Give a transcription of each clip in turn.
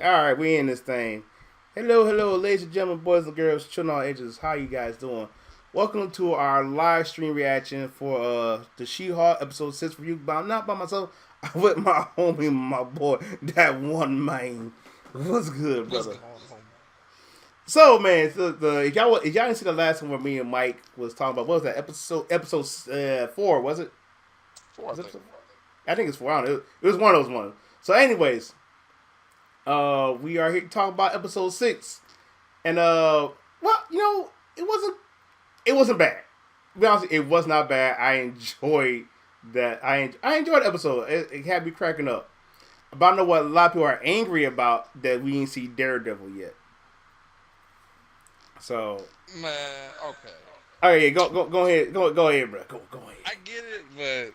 All right, we in this thing. Hello, ladies and gentlemen, boys and girls, children all ages. How you guys doing? Welcome to our live stream reaction for the She-Hulk episode 6 review. But I'm not by myself. I'm with my homie, my boy, that one man. What's good, What's brother? going on? So man, if y'all didn't see the last one where me and Mike was talking about, what was that episode 4? Was it? Four, I Was it think. episode 4? I think it's 4. I don't know. It was one of those ones. So, anyways, we are here to talk about episode 6. And well, it wasn't bad. To be honest, it was not bad. I enjoyed that. I enjoyed the episode. It had me cracking up. But I know what a lot of people are angry about that we didn't see Daredevil yet. So, Man, okay. all right, yeah, go ahead, go ahead, bro. Go ahead. I get it, but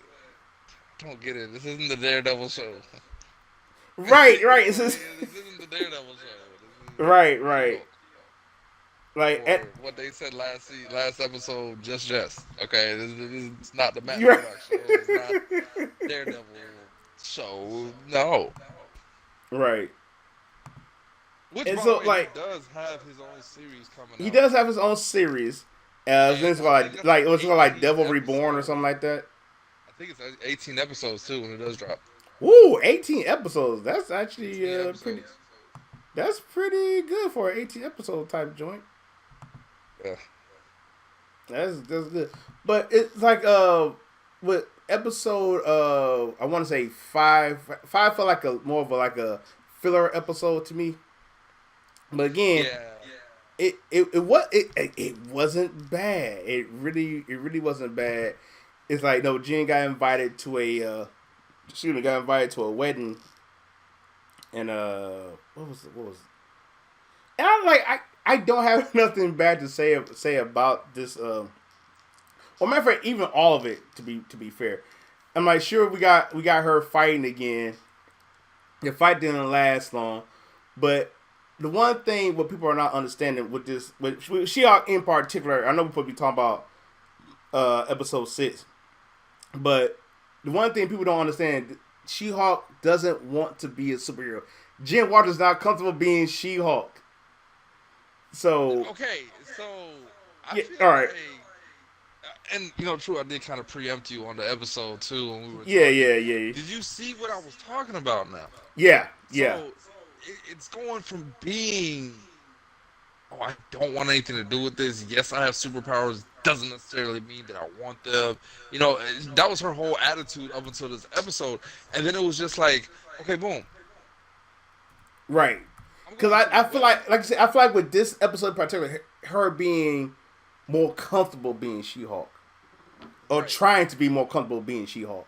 don't get it. This isn't the Daredevil show. You Right. know what I mean? This isn't the Daredevil show. This is Right. She-Hulk. Like, Or what they said last episode, just. Okay, this is not the Matt you're Murdock show. It's not Daredevil show. No. right. Which, And by the so, way, he like, does have his own series coming he out. does have his own series. And It's I think called that's like it was called like 18 Devil Reborn or something episodes. like that. I think it's 18 episodes, too, when it does drop. Woo, 18 episodes. That's actually 18 pretty. episodes. That's pretty good for an 18 episode type joint. Yeah. That's good. But it's like with episode I want to say 5. 5 felt like a more of a filler episode to me. But again, Yeah. it wasn't bad. It really wasn't bad. It's like no, Jen got invited to a wedding, and what was and I'm like I don't have nothing bad to say about this. Well, matter of fact, even all of it to be fair, I'm like sure we got her fighting again. The fight didn't last long, but the one thing what people are not understanding with this, with She-Hulk in particular, I know we're supposed to be talking about episode 6, but the one thing people don't understand, She-Hulk doesn't want to be a superhero. Jen Walters not comfortable being She-Hulk. So Okay, so I yeah, feel all right, like, and true, I did kind of preempt you on the episode too when we were yeah, talking. yeah, yeah, Did you see what I was talking about now? yeah. So it's going from being, oh, I don't want anything to do with this. Yes, I have superpowers. Doesn't necessarily mean that I want them. That was her whole attitude up until this episode, and then it was just like, okay, boom, Right. I'm Because going to I the feel wedding. like I said, I feel like with this episode in particular, her being more comfortable being She-Hulk, or Right, trying to be more comfortable being She-Hulk.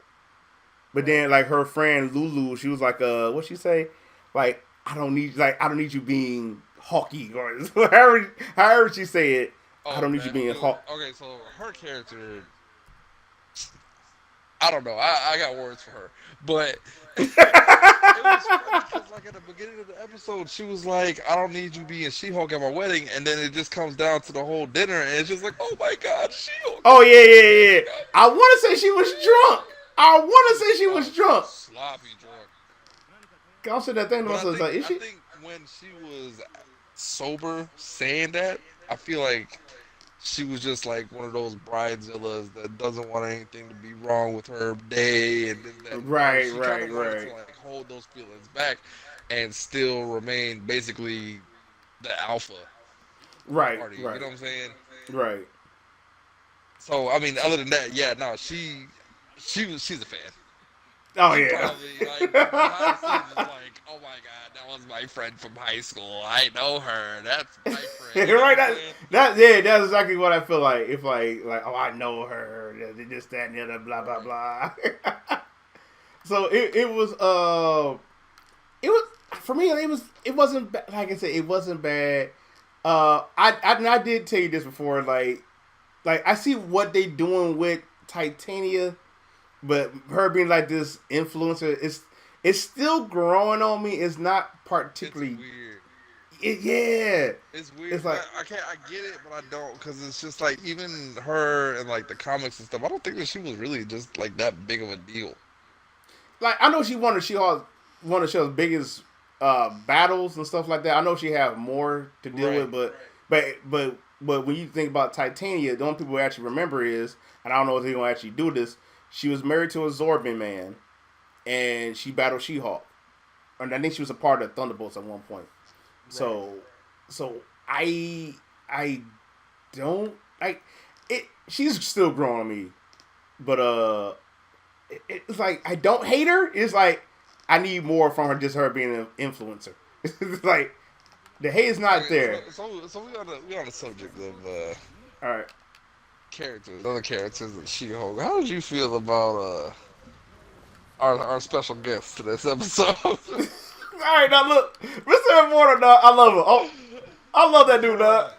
But right. then, like her friend Lulu, she was like, what she say? Like, I don't need you being hawky or however she said. I Oh don't need you man, being hawk. okay. So her character, I don't know. I got words for her, but it was funny because like at the beginning of the episode, she was like, "I don't need you being She-Hulk at my wedding," and then it just comes down to the whole dinner, and it's just like, "Oh my God, She-Hulk Oh is yeah. coming!" I want to say she was drunk. I want to say she was Oh, she was drunk. sloppy drunk. I said that thing. But I I was think like, is I she? think when she was sober saying that, I feel like she was just like one of those bridezillas that doesn't want anything to be wrong with her day, and then that Right, she kind right, of wanted right, to like hold those feelings back and still remain basically the alpha of the right, party. You right, know what I'm saying? right. So I mean, other than that, yeah, no, she's a fan. Oh She yeah. probably like behind the scenes is like, oh my god, that was my friend from high school. I know her. That's my friend. You know Right. what I'm That saying? that yeah. That's exactly what I feel like. If like oh I know her. This that and the other. Blah blah Right. blah. So it was for me. It wasn't like I said. It wasn't bad. I did tell you this before. Like I see what they doing with Titania, but her being like this influencer, it's still growing on me. It's not It's particularly. weird. Yeah. It's weird. It's like I can't. I get it, but I don't because it's just like even her and like the comics and stuff. I don't think that she was really just like that big of a deal. I know she wanted she wanted to show as big as battles and stuff like that. I know she have more to deal Right. with, but when you think about Titania, the only people who actually remember is, and I don't know if they're gonna actually do this. She was married to a Zorban man, and she battled She-Hulk, and I think she was a part of Thunderbolts at one point. Right. So, so I don't like it. She's still growing on me, but it's like I don't hate her. It's like I need more from her, just her being an influencer. It's like the hate is not Okay, there. so we on the subject of All right, characters, other characters in She-Hulk. How did you feel about our special guest to this episode? all right. Now look, Mr. Immortal, dog. I love him. Oh, I love that dude, dog. Bruh,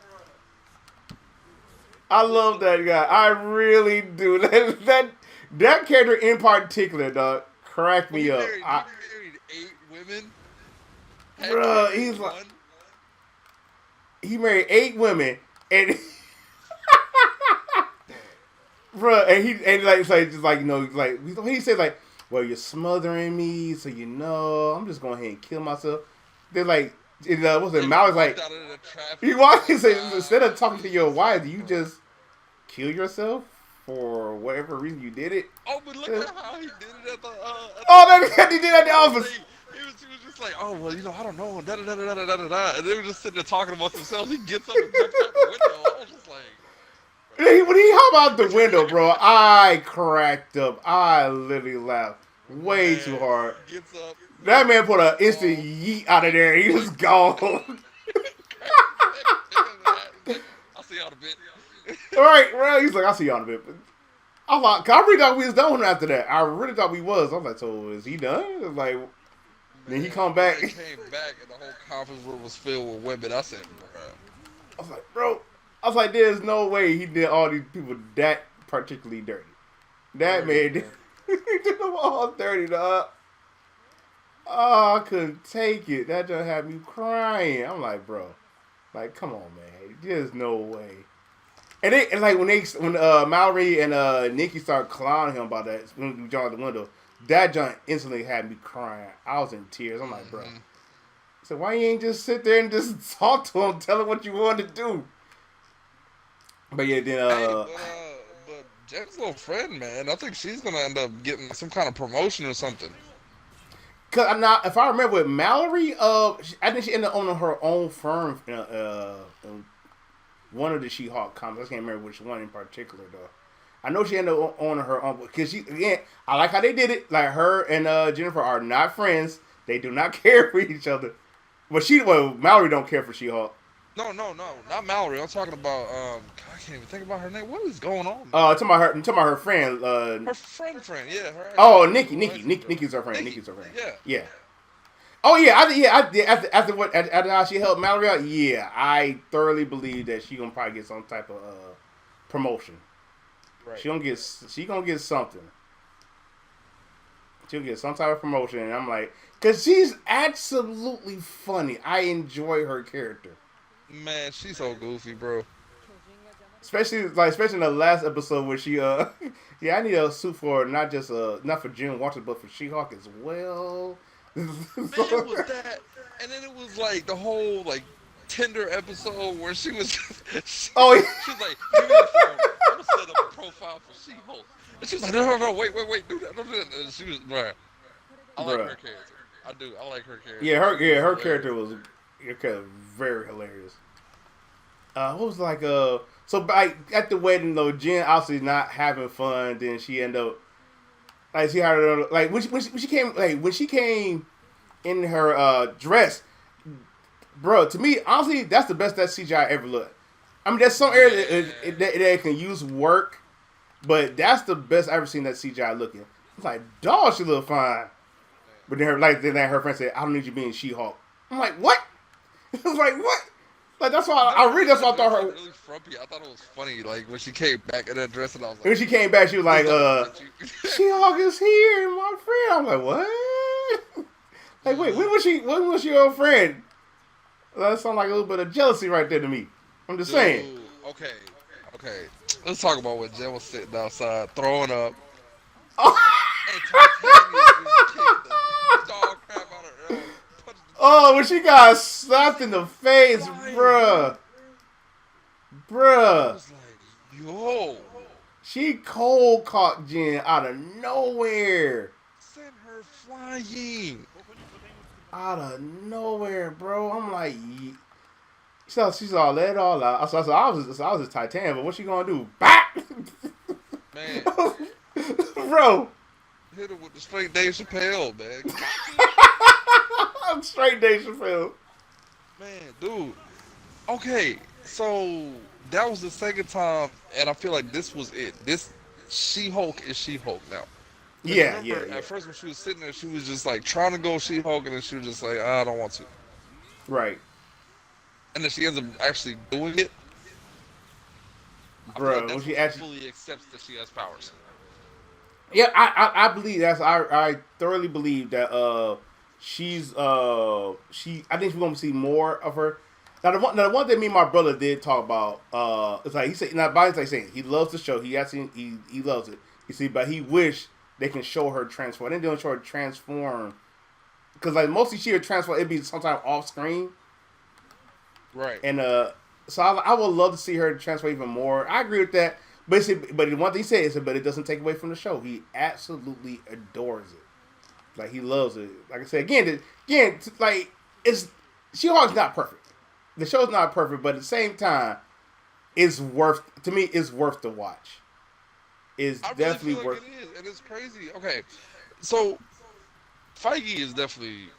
I love listen, that guy. I really do. That character in particular, dog, cracked when me up. he married 8 women, had Bruh, kids he's with like one. he married 8 women, and bruh, and he and like it's like just like like he said like, well, you're smothering me, so I'm just going ahead and kill myself. They're like, what's it? Yeah, he Mal's walked like out into the traffic. he walked. He said instead of talking to your wife, you just kill yourself for whatever reason you did it. Oh, but look at how he did it at the Oh, that he did at the office. he was just like, oh well, I don't know, da da da da da da da da, and they were just sitting there talking amongst themselves. He gets up and jumps out the window. I was just like, When he hop out the window, bro, I cracked up. I literally laughed way too man, hard. he gets up. That man put an instant yeet out of there. He was gone. I'll see y'all in a bit. Right, right. He's like, I'll see y'all in a bit. I really thought we was done after that. I really thought we was. I was like, so is he done? I was like, then he Man, come when back. they came back and the whole conference room was filled with women. I said, bro. I was like, bro. I was like, there's no way he did all these people that particularly dirty. That man did. He did them all dirty, dog. Oh, I couldn't take it. That just had me crying. I'm like, bro, like, come on, man. There's no way. And like when Mallory and Nikki started clowning him about that when we jumped out the window, that joint instantly had me crying. I was in tears. I'm like, bro. So why you ain't just sit there and just talk to him, tell him what you want to do? But yeah, then Hey, but Jen's little friend, man, I think she's gonna end up getting some kind of promotion or something. cause I'm not. If I remember with Mallory, I think she ended up owning her own firm. One of the She-Hulk comics. I can't remember which one in particular though. I know she ended up owning her own because she again. I like how they did it. Like her and Jennifer are not friends. They do not care for each other. But Mallory don't care for She-Hulk. No, not Mallory. I'm talking about I can't even think about her name. What is going on, man? I'm talking about her friend. Her friend, yeah. Oh, Nikki's her friend. Nikki's her friend. Yeah. Yeah. Oh yeah, I did after how she helped Mallory out. Yeah, I thoroughly believe that she gonna probably get some type of promotion. Right. She gonna get something. She'll get some type of promotion, and I'm like, cause she's absolutely funny. I enjoy her character, Man, she's so goofy, bro. especially in the last episode where she yeah, I need a suit for not just not for Jim Walters but for She-Hulk as well. Man, it was that, and then it was like the whole like Tinder episode where she was Oh yeah. she was like, give me your phone. I'm gonna set up a profile for She-Hulk. And she was like, no, wait, do that, don't do that. And she was, bruh. I like her character. I do. I like her character. Her character was very hilarious. What was like so by at the wedding though, Jen obviously not having fun. Then she ended up like she had like when she came in her dress, bro. To me, honestly, that's the best that CGI ever looked. I mean, there's some areas that can use work, but that's the best I've ever seen that CGI looking. It's like, dog, she look fine. But then her friend said, I don't need you being She-Hulk. I'm like, what? It was like, what? Like, that's why that's why I thought her. Really frumpy. I thought it was funny. Like when she came back in that dress, and I was like, When she came back, she was like, She-Hulk is here, my friend. I'm like, what? Like, wait, when was she your friend? That sounds like a little bit of jealousy right there to me. I'm just saying. Okay. Let's talk about when Jen was sitting outside throwing up. Oh. And Titania just kicked the dog crap out of her. Oh, when she got slapped in the face, flying, bro. bruh. I Bruh. was like, yo, She cold caught Jen out of nowhere. send her flying. Out of nowhere, bro. I'm like, she's all let it all out. I was just Titanic, but what she gonna do? Bap! Man, Bro. hit her with the straight Dave Chappelle, man. Gotcha. I'm straight Dave Chappelle. Man, dude. Okay, so that was the second time, and I feel like this was it. This She-Hulk is She-Hulk now. Because Yeah, yeah, remember, yeah. at first when she was sitting there, she was just like trying to go She-Hulk, and then she was just like, I don't want to. Right. And then she ends up actually doing it. I feel like Bro, when that's when she she actually fully accepts that she has powers. yeah, I believe I thoroughly believe that she I think we're gonna see more of her. Now the one thing me and my brother did talk about it's like he said now Biden's like saying he loves the show, he actually he loves it, you see, but he wish they can show her transform. They don't show her transform because like mostly she would transform, it'd be sometime off screen. Right. And so I would love to see her transfer even more. I agree with that. But but the one thing he said is, but it doesn't take away from the show. He absolutely adores it. Like he loves it. Like I said again, like it's She-Hulk's not perfect. The show's not perfect, but at the same time, it's worth to me. It's worth the watch. It's I really definitely feel like worth. it is, and it's crazy. Okay, so Feige is definitely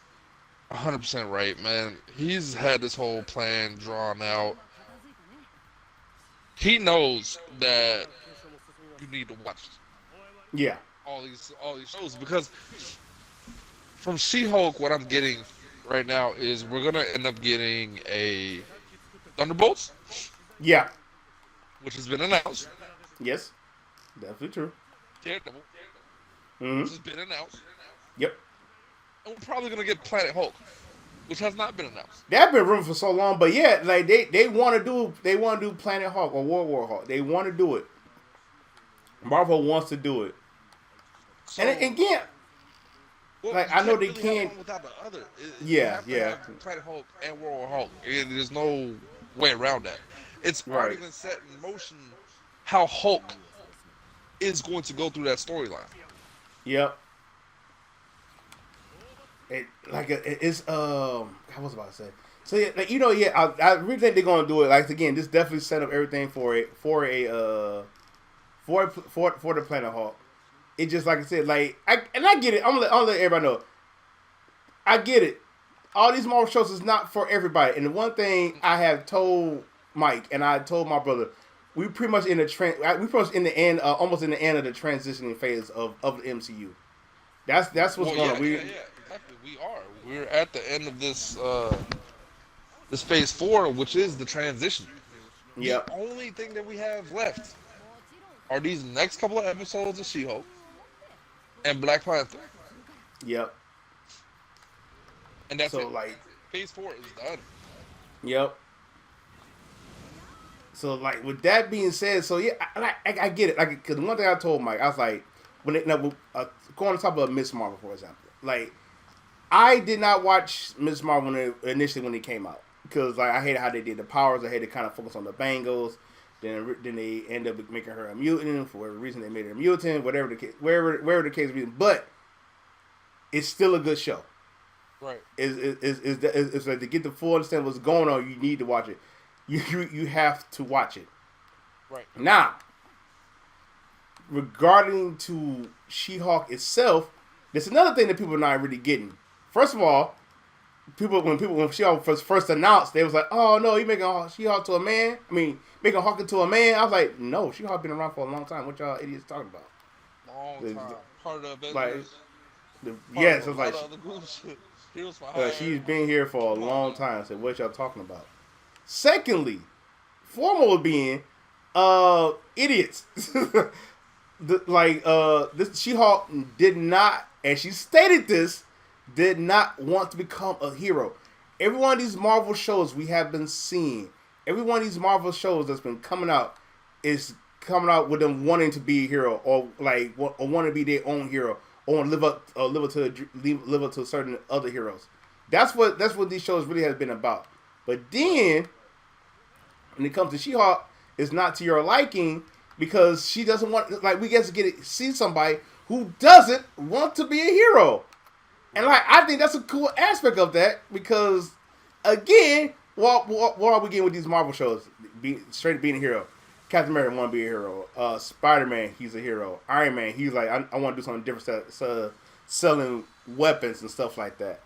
100% right, man. He's had this whole plan drawn out. He knows that you need to watch Yeah, all these shows because from She-Hulk, what I'm getting right now is we're gonna end up getting a Thunderbolts, yeah, which has been announced. yes, definitely true. Daredevil, Mm-hmm. which has been announced, Yep. and we're probably gonna get Planet Hulk, which has not been announced. They've been rumored for so long, but yeah, like they want to do Planet Hulk or World War Hulk. They want to do it. Marvel wants to do it, So, and again, well, like you I know can't they really have can't. one without the other. You Yeah, have to yeah, have Planet Hulk and World Hulk. And there's no way around that. It's already right. been set in motion how Hulk is going to go through that storyline. Yep. It's I was about to say. So yeah, like yeah, I really think they're gonna do it. Like again, this definitely set up everything for it for the Planet Hulk. It just like I said, like I get it. I'm gonna let everybody know. I get it. All these Marvel shows is not for everybody. And the one thing I have told Mike and I told my brother, we pretty much in the we pretty much in the end, almost in the end of the transitioning phase of the MCU. That's what's Well, going yeah, on. yeah, yeah. Exactly. We are. We're at the end of this phase 4, which is the transition. The Yep, only thing that we have left are these next couple of episodes of She-Hulk and Black Panther, yep. and that's So it. like, Phase 4 is done. yep. So like, with that being said, so yeah, I get it. Like, cause the one thing I told Mike, I was like, when it, now, going on top of Miss Marvel, for example, like I did not watch Miss Marvel when it came out because like I hated how they did the powers. I hated kind of focus on the Bengals. Then they end up making her a mutant for whatever reason they made her a mutant. Whatever the case, wherever the case be, but it's still a good show. Right. It's like to get the full understand what's going on. You need to watch it. You have to watch it. Right. Now, regarding to She-Hulk itself, there's another thing that people are not really getting. First of all, when She-Hulk was first announced, they was like, "Oh no, you making She-Hulk to a man? I mean, making Hulk into a man?" I was like, "No, She-Hulk been around for a long time. What y'all idiots talking about?" Long time. Part of the Like, Avengers. yes, it's like Other groups. He was for hire. she's been here for a Come on long now. time. So what y'all talking about? Secondly, foremost being, idiots. This She-Hulk did not, and she stated this, did not want to become a hero. Every one of these Marvel shows we have been seeing, every one of these Marvel shows that's been coming out is coming out with them wanting to be a hero or want to be their own hero or want to live up to certain other heroes. That's what these shows really has been about. But then when it comes to She-Hulk, it's not to your liking because she doesn't want, like, we get to see somebody who doesn't want to be a hero. And like Right. I think that's a cool aspect of that because again, what are we getting with these Marvel shows? Straight being a hero. Captain America want to be a hero. Spider Man, he's a hero. Iron Man, he's like I want to do something different, selling weapons and stuff like that.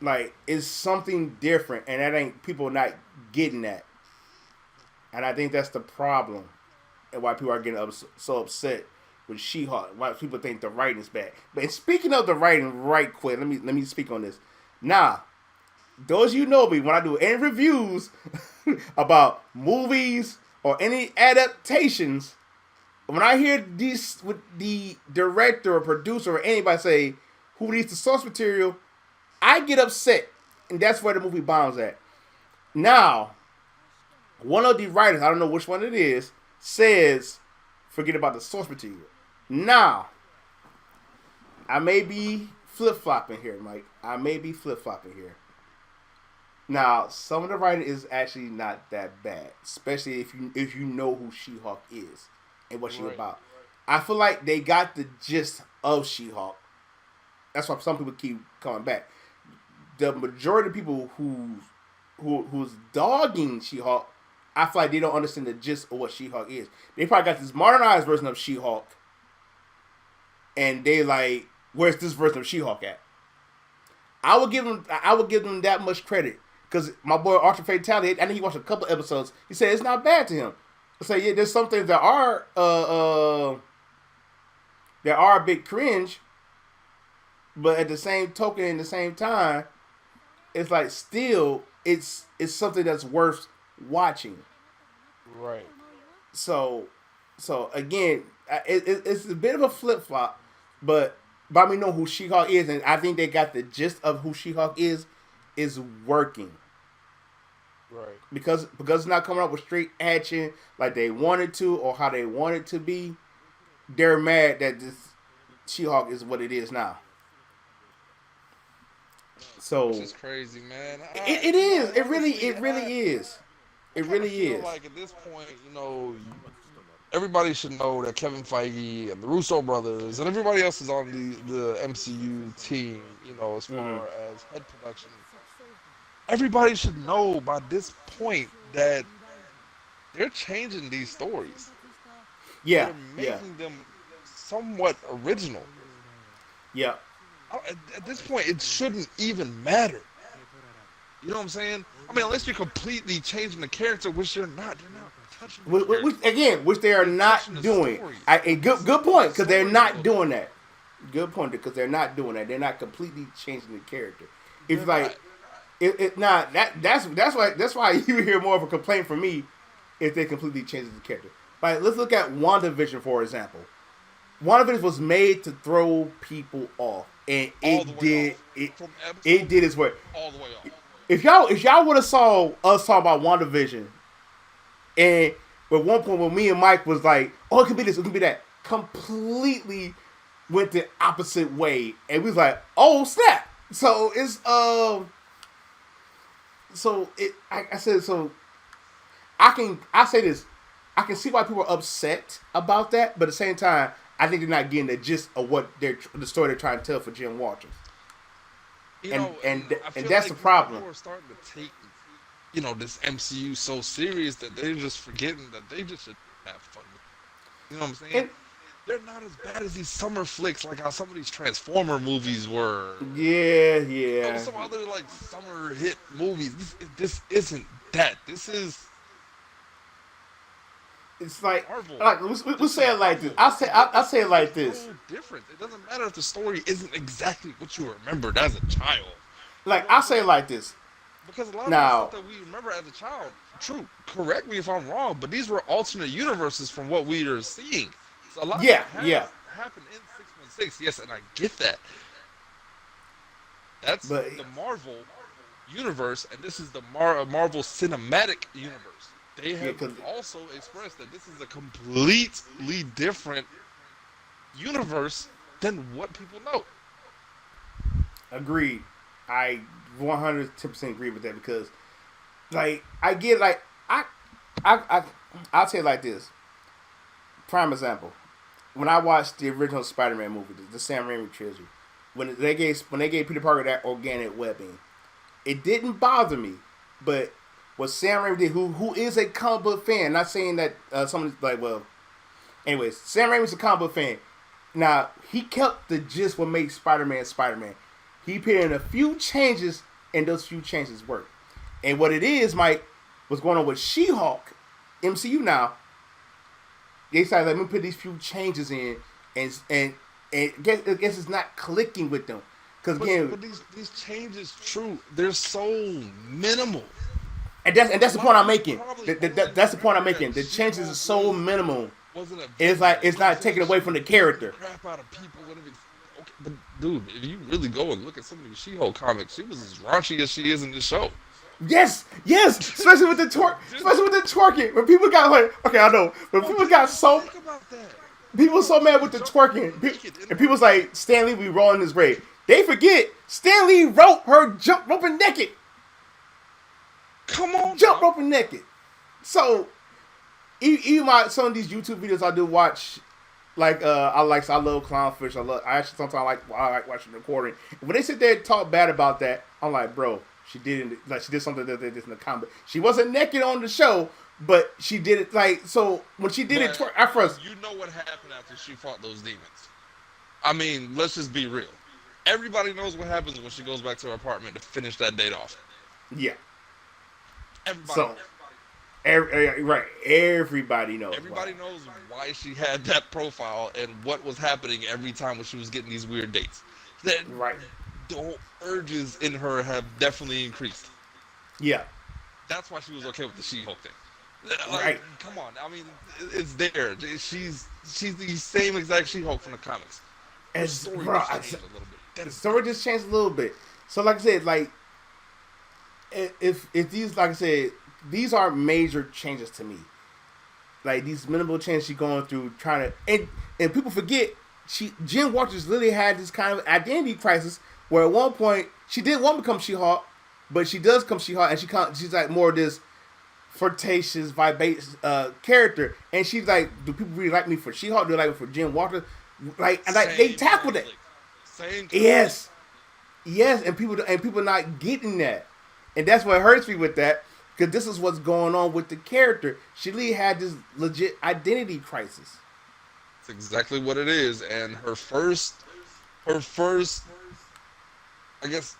Like it's something different, and that ain't people not getting that. And I think that's the problem, and why people are getting so upset with She-Hulk. Why people think the writing's bad. But speaking of the writing, right quick, let me speak on this. Now, those you know me when I do any reviews about movies or any adaptations, when I hear these with the director or producer or anybody say who needs the source material, I get upset, and that's where the movie bombs at. Now, one of the writers, I don't know which one it is, says, forget about the source material. Now, I may be flip flopping here, Mike. I may be flip flopping here. Now, some of the writing is actually not that bad, especially if you know who She-Hulk is and what she Right. about. I feel like they got the gist of She-Hulk. That's why some people keep coming back. The majority of people who's dogging She-Hulk, I feel like they don't understand the gist of what She-Hulk is. They probably got this modernized version of She-Hulk, and they like, where's this version of She-Hulk at? I would give them that much credit because my boy Archer Fatality, I think he watched a couple episodes. He said it's not bad to him. I say yeah, there's some things that are a bit cringe, but at the same token, in the same time, it's like still it's something that's worth watching. Right. So again, it's a bit of a flip flop, but by me know who She-Hulk is, and I think they got the gist of who She-Hulk is working Right. because it's not coming up with straight action like they wanted to or how they want it to be. They're mad that this She-Hulk is what it is now. Which So is crazy, man. it is. It really Honestly, is. I It kind of really feel is. like at this point, everybody should know that Kevin Feige and the Russo brothers and everybody else is on the MCU team. As Mm-hmm. far as head production, everybody should know by this point that they're changing these stories. Yeah, They're yeah, making them somewhat original. yeah. At this point, it shouldn't even matter. You know what I'm saying? I mean, unless you're completely changing the character, which you're not. You're not touching the Which, character. again, which they are You're touching not the doing. story. A good The point because they're story not building. doing that. Good point because they're not doing that. They're not completely changing the character. If They're not. like it not that's why you hear more of a complaint from me if they completely change the character. Like let's look at WandaVision for example. WandaVision was made to throw people off, and All the it way did off. it. From It episode did one, its work. all the way off. If y'all would have saw us talk about WandaVision, and at one point when me and Mike was like, "Oh, it could be this, it could be that," completely went the opposite way, and we was like, "Oh snap!" So it's so it I said so I say this, I can see why people are upset about that, but at the same time, I think they're not getting the gist of what the story they're trying to tell for Jim Walters, And I and feel that's like the problem. people are starting to take, this MCU so serious that they're just forgetting that they just should have fun with it. You know what I'm saying? And They're not as bad as these summer flicks, like how some of these Transformer movies were. yeah, yeah, Some other like summer hit movies. This isn't that. This is it's like Marvel. we'll This say is it like this. Marvel. I'll say it like It's this. so different. It doesn't matter if the story isn't exactly what you remembered as a child. You Like know what I'll I'm say it saying? like this. Because a lot of the stuff Now, that we remember as a child, true, correct me if I'm wrong, but these were alternate universes from what we are seeing. So a lot of yeah, that has yeah, happened in 616, yes, and I get that. That's but the Marvel universe, and this is the Marvel Cinematic Universe. They yeah, have because also expressed that this is a completely different universe than what people know. agreed. I 110% agree with that because, like, I get like I I'll say it like this. Prime example: when I watched the original Spider-Man movie, the Sam Raimi trilogy, when they gave Peter Parker that organic webbing, it didn't bother me. But what Sam Raimi did, who is a comic book fan, not saying that someone's like, well, anyways, Sam Raimi's a comic book fan. Now he kept the gist what made Spider-Man Spider-Man. He put in a few changes, and those few changes worked. And what it is, Mike, what's going on with She-Hulk, MCU now, they decided, let me put these few changes in, and I guess it's not clicking with them. Because again, but these changes, true, they're so minimal. and that's the point I'm making. That's the point I'm making. The changes are so minimal. It's like it's not taken away from the character. Crap out of people. Okay, but dude, if you really go and look at some of these She-Hulk comics, she was as raunchy as she is in this show. Yes, especially with the twerking. When people got like, okay, I know, but people got so think about that. people so mad with the twerking, and people's like, Stan Lee, we rolling his grave. They forget Stan Lee wrote her jump roping naked. Come on, Jump roping naked. So even some of these YouTube videos I do watch, like I love clownfish. I actually sometimes I like watching the recording. When they sit there and talk bad about that, I'm like, bro, she did something that they did in the comic. She wasn't naked on the show, but she did it like so when she did it at first. You know what happened after she fought those demons. I mean, let's just be real. Everybody knows what happens when she goes back to her apartment to finish that date off. Yeah. Everybody knows. Everybody knows. Everybody knows why she had that profile and what was happening every time when she was getting these weird dates. The urges in her have definitely increased. Yeah. That's why she was okay with the She-Hulk thing. Right. Come on. I mean, it's there. She's the same exact She-Hulk from the comics. The story just changed a little bit. The story just changed a little bit. So, like I said, like if these, like I said, these are major changes to me. Like these minimal changes she's going through, trying to, and people forget Jen Walters literally had this kind of identity crisis where at one point she didn't want to become She-Hulk, but she does become She-Hulk, and she's like more of this flirtatious, vivacious character, and she's like, do people really like me for She-Hulk? Do they like me for Jen Walters? Like, and like they tackled it. Yes, and people not getting that, and that's what hurts me with that. Because this is what's going on with the character. She really had this legit identity crisis. That's exactly what it is. And her first, I guess,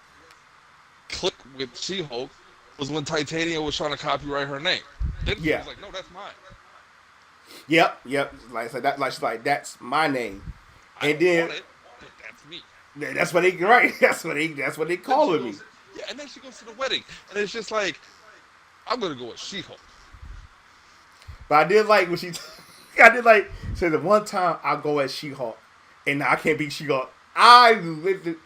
click with She-Hulk was when Titania was trying to copyright her name. Then she was like, no, that's mine. Yep. Like so that, like she's like, that's my name. I and then want it, but that's me. That's what they right. That's what they calling me. Yeah, and then she goes to the wedding, and it's just like, I'm gonna go with She-Hulk. But I did like when I did like say the one time I'll go as She-Hulk, and I can't be She-Hulk. I literally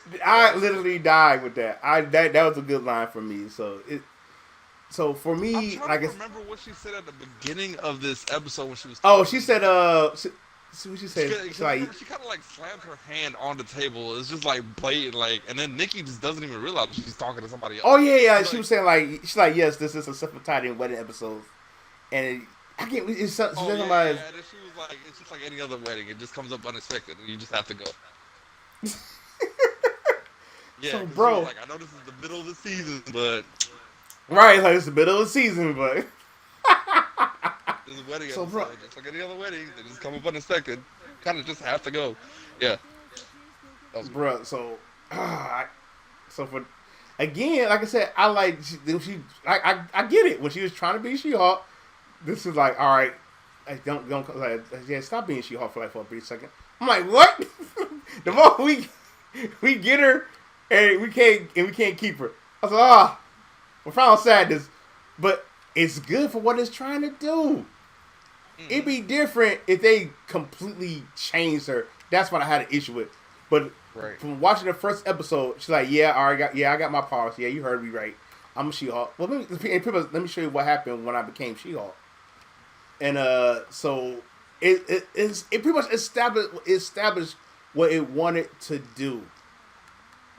literally died with that. That was a good line for me. So for me, I remember what she said at the beginning of this episode when she was. Oh, she said see what she said. She kind of like slammed her hand on the table. It's just like blatant, like, and then Nikki just doesn't even realize she's talking to somebody else. Oh yeah. She was saying like, she's like, yes, this is a self-titled wedding episode, and I can't. It's something. And then she was like, it's just like any other wedding. It just comes up unexpected, and you just have to go. Yeah, so, bro, like, I know this is the middle of the season, but right, like it's the middle of the season, but. This is a wedding episode, bro, just like any other wedding, they just come up unexpected. Kind of just have to go. Yeah. Bro, so for again, like I said, I like I get it when she was trying to be She-Hulk. This is like, all right, don't like, yeah, stop being She-Hulk for a brief second. I'm like, what? The more we get her and we can't keep her. I was like, we're found sadness, but it's good for what it's trying to do. It'd be different if they completely changed her. That's what I had an issue with. But from watching the first episode, she's like, I got my powers. Yeah, you heard me right. I'm a She-Hulk. Well, let me show you what happened when I became She-Hulk. And so it pretty much established what it wanted to do.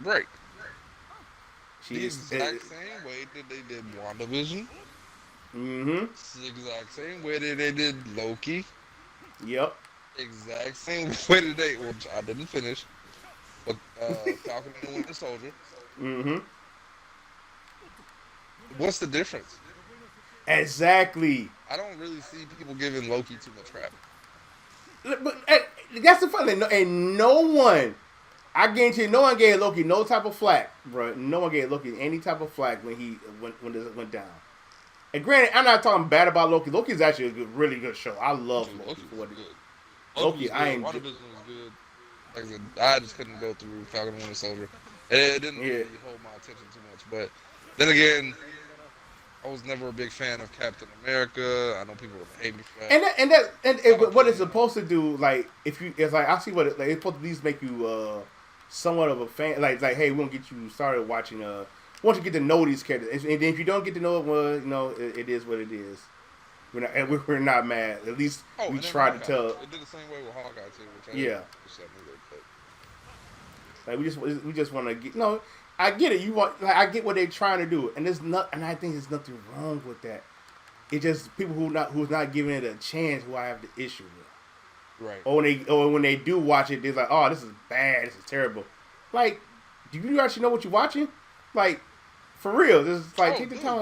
Right. She The is. exact same way that they did WandaVision. Mm-hmm. The exact same way that they did Loki. Yep. Exact same way that they, which I didn't finish, but Falcon and the Winter Soldier. Mm-hmm. What's the difference? Exactly. I don't really see people giving Loki too much crap. But that's the funny thing. And no one, I guarantee you, no one gave Loki no type of flack, bro. No one gave Loki any type of flack when this went down. And granted, I'm not talking bad about Loki. Loki's actually a really good show. I love Loki Loki for was what it is. good. Loki Loki, was I good. enjoy. WandaVision was good. Like I said, I just couldn't go through Falcon and Winter Soldier. It didn't Yeah. really hold my attention too much. But then again, I was never a big fan of Captain America. I know people would hate me for that. And Shout out what to it's supposed to do, like if you, it's like I see what it's supposed to at least make you somewhat of a fan. Like hey, we want to get you started watching. Want to get to know these characters, and then if you don't get to know it, well, it is what it is. We're not mad. At least Oh, we and then tried to Hawkeye. tell. It did the same way with Hawkeye too, which I didn't Yeah, wish that either. But like we just want to get no. I get it. You want like I get what they're trying to do, and there's not, and I think there's nothing wrong with that. It's just people who's not giving it a chance who I have the issue with. right. Or when they do watch it, they're like, oh, this is bad. This is terrible. Like, do you actually know what you're watching? Like, for real. This is like Oh, take the dude, time.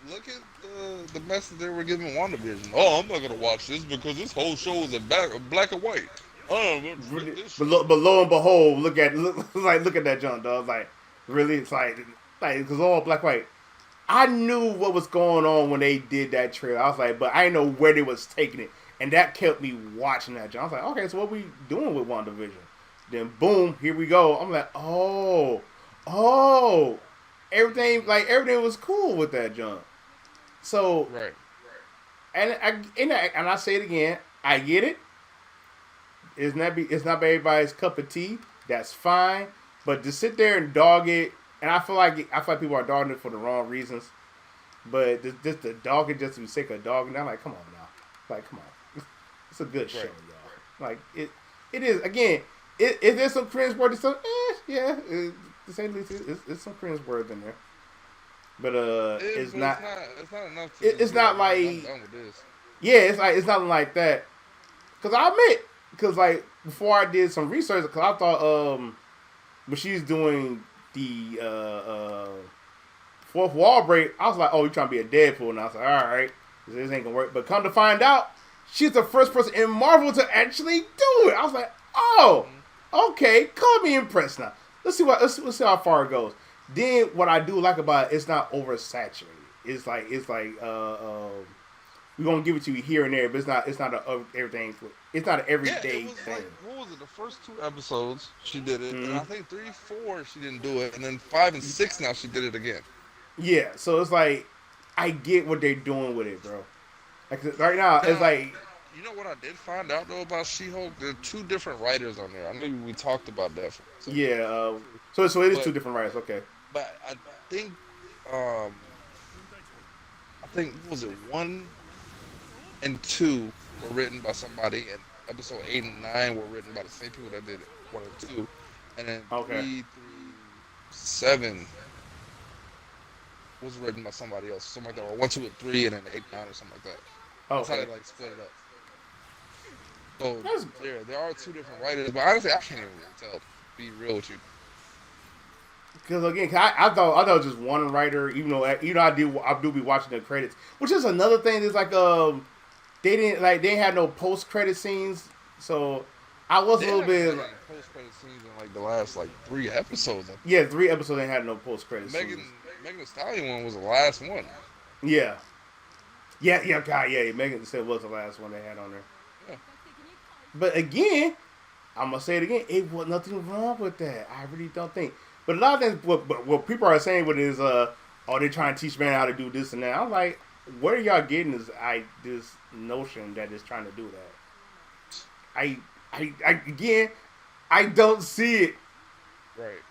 look at the message they were giving WandaVision. Oh, I'm not gonna watch this because this whole show is in black and white. Oh, I'm gonna flip Really, this but shit. lo and behold, look at that junk, dog. Like, really, it's like because all black white. I knew what was going on when they did that trailer. I was like, but I didn't know where they was taking it, and that kept me watching that junk. I was like, okay, so what we doing with WandaVision? Then boom, here we go. I'm like, oh, everything was cool with that junk. So, Right. and I say it again, I get it. It's not everybody's cup of tea. That's fine. But to sit there and dog it, and I feel like people are dogging it for the wrong reasons. But just the dog it just to be sick of dogging, I'm like, come on now, like come on, it's a good show, Right. y'all. Like it is again. Is there some cringe words? Yeah. To say the least, it's some cringe words in there. But it's But not. it's not enough to It's just be not like, man, I'm like done with this. yeah. It's not like that. Cause I admit, cause like before I did some research, cause I thought when she's doing the fourth wall break, I was like, oh, you trying to be a Deadpool? And I was like, all right, this ain't gonna work. But come to find out, she's the first person in Marvel to actually do it. I was like, oh, Hmm. okay, call me impressed now. Let's see how far it goes. Then what I do like about it, it's not oversaturated. It's like we're gonna give it to you here and there, but it's not everything. It's not an Yeah, it everyday was thing. like, what was it? The first two episodes she did it, and Mm-hmm. I think 3, 4 she didn't do it, and then 5 and 6 now she did it again. Yeah, so it's like I get what they're doing with it, bro. Like right now, it's Now, like you know what I did find out though about She-Hulk? There are two different writers on there. I know we talked about that for a second, yeah. So it is but two different writers. Okay. I think um what was it 1 and 2 were written by somebody, and episode 8 and 9 were written by the same people that did 1 and 2, and then Okay. 3 through 7 was written by somebody else, something like that, or 1, 2, and 3, and then 8, 9, or something like that. That's how Okay. they like split it up. So That's there are two different writers, but honestly, I can't even really tell. To be real with you, because again, 'cause I thought it was just one writer. Even though I do be watching the credits, which is another thing. Is like they didn't have no post credit scenes, so I was a they little haven't bit had any post credit scenes in like the last like 3 episodes. I think. yeah 3 episodes they had no post The credit scenes. Megan Thee Stallion one was the last one. Yeah. Yeah, God, yeah. Megan said was the last one they had on there. Yeah. But again, I'm gonna say it again. It was nothing wrong with that. I really don't think. But a lot of things, what people are saying with it is, oh, they're trying to teach man how to do this and that. I'm like, where are y'all getting this notion that it's trying to do that? Again, I don't see it. Right.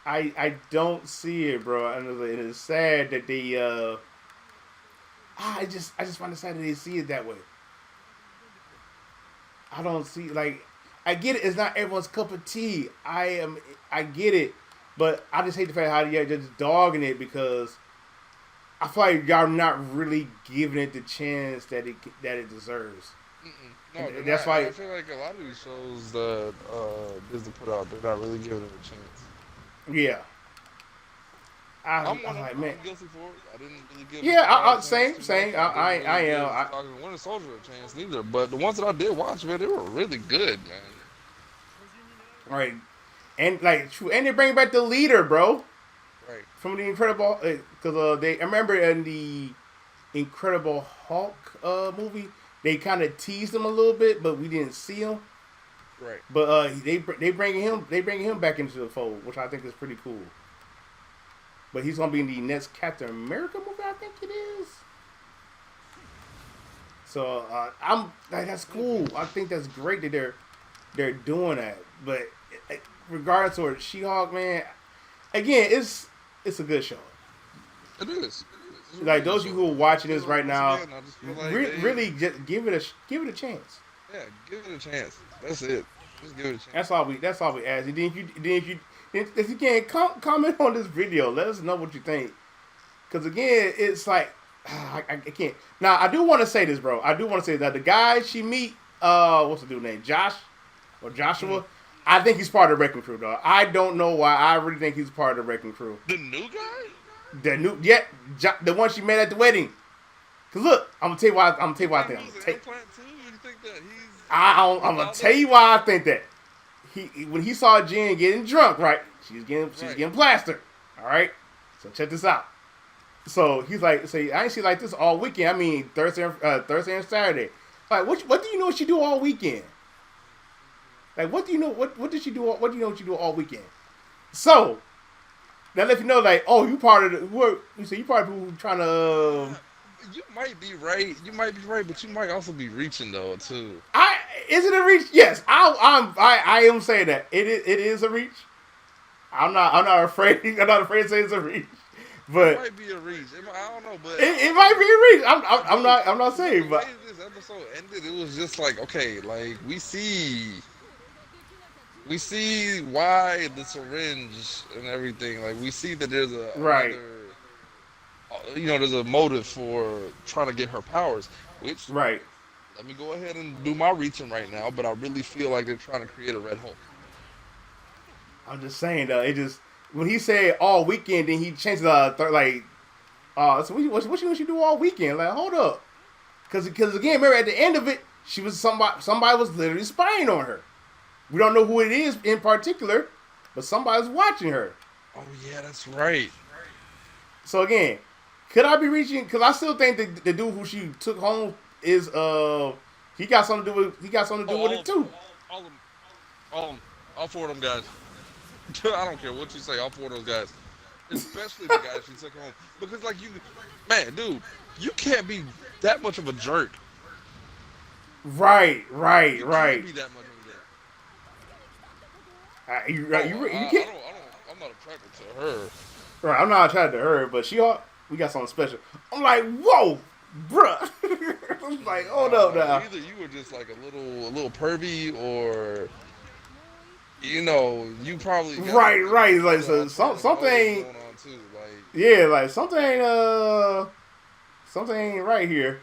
I don't see it, bro. And it's sad that they. I just find it sad that they see it that way. I don't see like I get it. It's not everyone's cup of tea. I get it, but I just hate the fact how you're just dogging it because I feel like y'all not really giving it the chance that it deserves. Mm-mm. And No, they're that's not. And I why, feel like a lot of these shows that Disney put out, they're not really giving it a chance. yeah. I'm I'm one of like, them. man, I'm guilty for it. I didn't really give yeah. Superpower a chance Same, too much. same. I didn't I really am. give Falcon and Winter Soldier a chance neither. But the ones that I did watch, man, they were really good, man. Right, and like, true, and they bring back the leader, bro, Right. from the Incredible, because I remember in the Incredible Hulk movie, they kind of teased him a little bit, but we didn't see him. Right. But they bring him back into the fold, which I think is pretty cool. But he's gonna be in the next Captain America movie, I think it is. So I'm like, that's cool. I think that's great that they're doing that. But regardless of She-Hulk, man, again, it's a good show. It is. It's a really Like good those of you show. who are I watching feel this right once now, again, I just feel like they, really just give it a chance. yeah, give it a chance. That's it. Just give it a chance. That's all we ask. And then if you can comment on this video, let us know what you think. Because again, it's like I can't. Now I do want to say this, bro. I do want to say that the guy she meet, what's the dude name, Josh or Joshua? I think he's part of the wrecking crew, though. I don't know why. I really think he's part of the wrecking crew. The new guy? The one she met at the wedding. Cause look, I'm gonna tell you why. I think. Implant too? You think that he's I'm gonna tell you why I think that. When he saw Jen getting drunk, right? She's getting plastered. All right. So check this out. So he's like, say, I ain't see like this all weekend. I mean Thursday and Saturday. Like, what do you know she do all weekend? Like, what do you know? What did she do? What do you know what she do all weekend? So that lets you know, like, oh, you part of the work. You say you part of people who trying to. You might be right. You might be right, but you might also be reaching though too. Is it a reach? Yes, I am saying that it is a reach. I'm not afraid. I'm not afraid to say it's a reach. But it might be a reach. I don't know, but it might be a reach. I'm not saying, the but way this episode ended, it was just like, okay, like we see why the syringe and everything. Like we see that there's right. There's a motive for trying to get her powers. Which Right. let me go ahead and do my reaching right now, but I really feel like they're trying to create a Red Hulk. I'm just saying though, it just when he said all weekend, then he changed so what you do all weekend? Like, hold up, because again, remember at the end of it, she was somebody was literally spying on her. We don't know who it is in particular, but somebody's watching her. Oh yeah, that's right. So again, could I be reaching? Because I still think that the dude who she took home is he got something to do with it too. All four of them guys. I don't care what you say. All four of those guys, especially the guys she took home, because like dude, you can't be that much of a jerk. Right. You can't be that much of a jerk. You can't. I'm not attracted to her. Right, I'm not attracted to her, but we got something special. I'm like, whoa, bruh. I'm like, hold up now. Either you were just like a little pervy, or you probably got right. Like something going on too. Like yeah, like something ain't right here.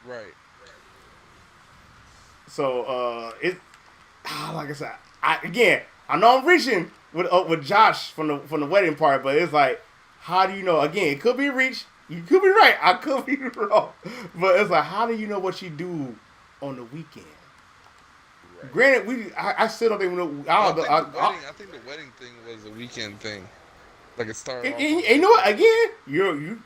Right. So like I said, I know I'm reaching with Josh from the wedding part, but it's like, how do you know? Again, it could be reach. You could be right. I could be wrong. But it's like, how do you know what she do on the weekend? Right. Granted, I still don't think we know. I think the wedding thing was a weekend thing. Like it started. And you know what? Again, you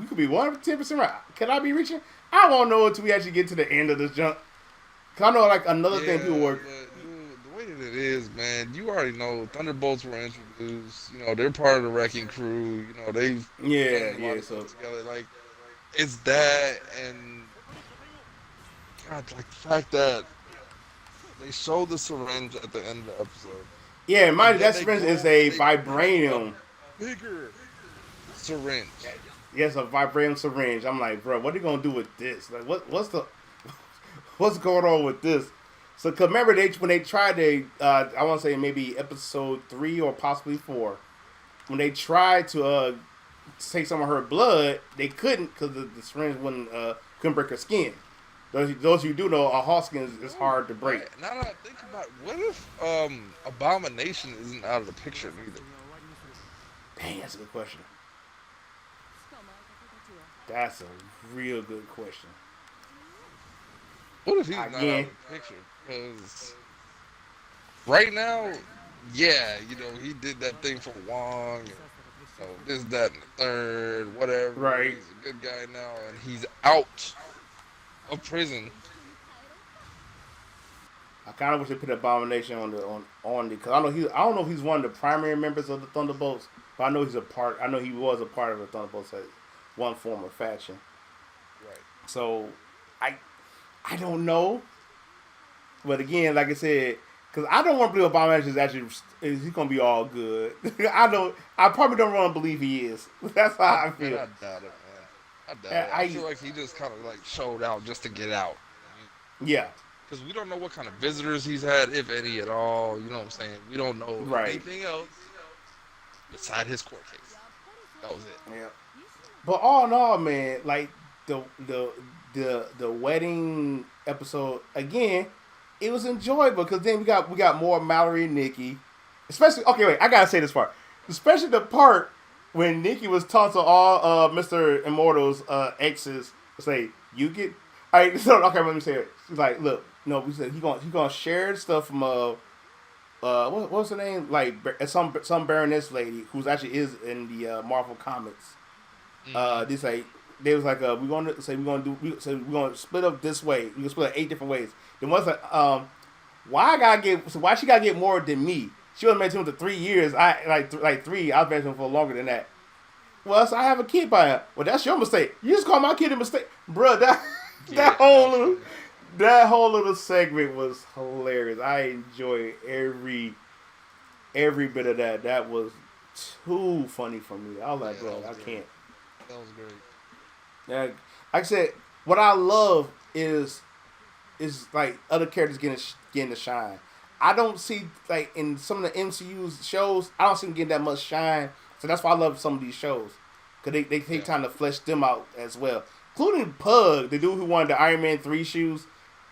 could be 110% right. Can I be reaching? I won't know until we actually get to the end of this junk. Cause I know like another thing people work. The way that it is, man, you already know Thunderbolts were introduced. They're part of the Wrecking Crew. They've so together. Like it's that, and God, like the fact that they show the syringe at the end of the episode. Yeah, that syringe is a vibranium. Bigger syringe. Yes, a vibranium syringe. I'm like, bro, what are you gonna do with this? Like, what's going on with this? So, cause remember when they tried to, I want to say maybe episode 3 or possibly 4, when they tried to take some of her blood, they couldn't because the syringe wouldn't couldn't break her skin. Those you do know, a Hawk skin is Ooh, hard to break. right. Now that I think about it, what if Abomination isn't out of the picture neither? Dang, that's a good question. That's a real good question. What if he's not out Again, of the picture? Because right now, yeah, he did that thing for Wong, and this, that, and the third, whatever. right. He's a good guy now, and he's out of prison. I kind of wish they put Abomination on the because I don't know if he's one of the primary members of the Thunderbolts, but I know he's a part. I know he was a part of the Thunderbolts at one form or fashion. Right. So, I I don't know, but again, like I said, because I don't want to believe Abomination is he's gonna be all good. I don't. I probably don't want to believe he is. That's how I Man, feel. I doubt it, man. I doubt it. I feel like he just kind of like showed out just to get out. Yeah. Because we don't know what kind of visitors he's had, if any at all. You know what I'm saying? We don't know anything else beside his court case. That was it. Yeah. But all in all, man, like the the wedding episode again, it was enjoyable because then we got more Mallory and Nikki, especially. Okay, wait, I gotta say this part, especially the part when Nikki was talking to all Mr. Immortal's exes, say you get. All right, so okay, let me say it. She's like, look, no, we said he gonna share stuff from what's her name? Like some Baroness lady who's actually is in the Marvel comics. This like they was like we're gonna say we're gonna split up this way. We can split up 8 different ways. Then one's like why she gotta get more than me? She was married to him for 3 years. I like 3. I was married to him for longer than that. Well, so I have a kid by her. Well, that's your mistake. You just call my kid a mistake, bro. That whole little segment was hilarious. I enjoyed every bit of that. That was too funny for me. I was like, bro, I can't. That was great. Yeah, like I said, what I love is like other characters getting to shine. I don't see like in some of the MCU's shows, I don't see them getting that much shine. So that's why I love some of these shows because they take time to flesh them out as well, including Pug, the dude who won the Iron Man 3 shoes.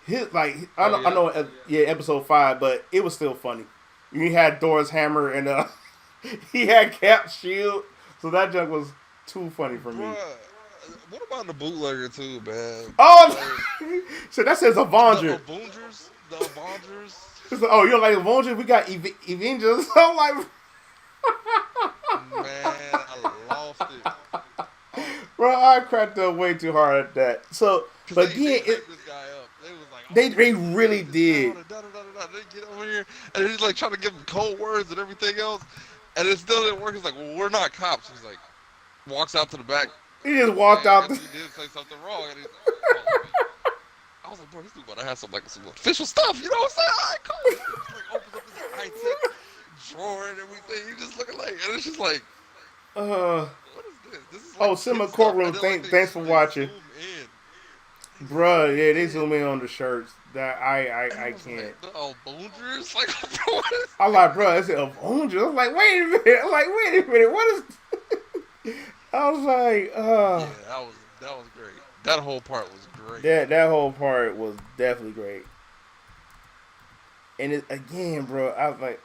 I know, episode 5, but it was still funny. You had Thor's hammer and he had Cap's shield, so that junk was too funny for me. What about the bootlegger too, man? Oh, so that says Avenger. The Avengers. Oh, you don't like Avengers? We got Avengers. I'm like, man, I lost it. Bro, I cracked up way too hard at that. So, but again, this guy up. They was like, they really did. They get over here, and he's like trying to give him cold words and everything else, and it still didn't work. He's like, well, we're not cops. He's like, walks out to the back. He just walked out. He did say something wrong, and he's like, oh, I was like, bro, this dude about to have some official stuff. You know what I'm saying? All right, cool. He just, like opens up his high tech drawer and everything. He just looking like, and it's just like, what is this? This is like Cinema Courtroom. Thanks for watching. Bruh, yeah, they zoom in on the shirts. That I can't. Oh, Boongers? Like, bro, what is I'm like, bro, is it a Boongers? I'm like, wait a minute. What is? I was like, yeah, that was great. That whole part was great. That whole part was definitely great. And again, bro, I was like,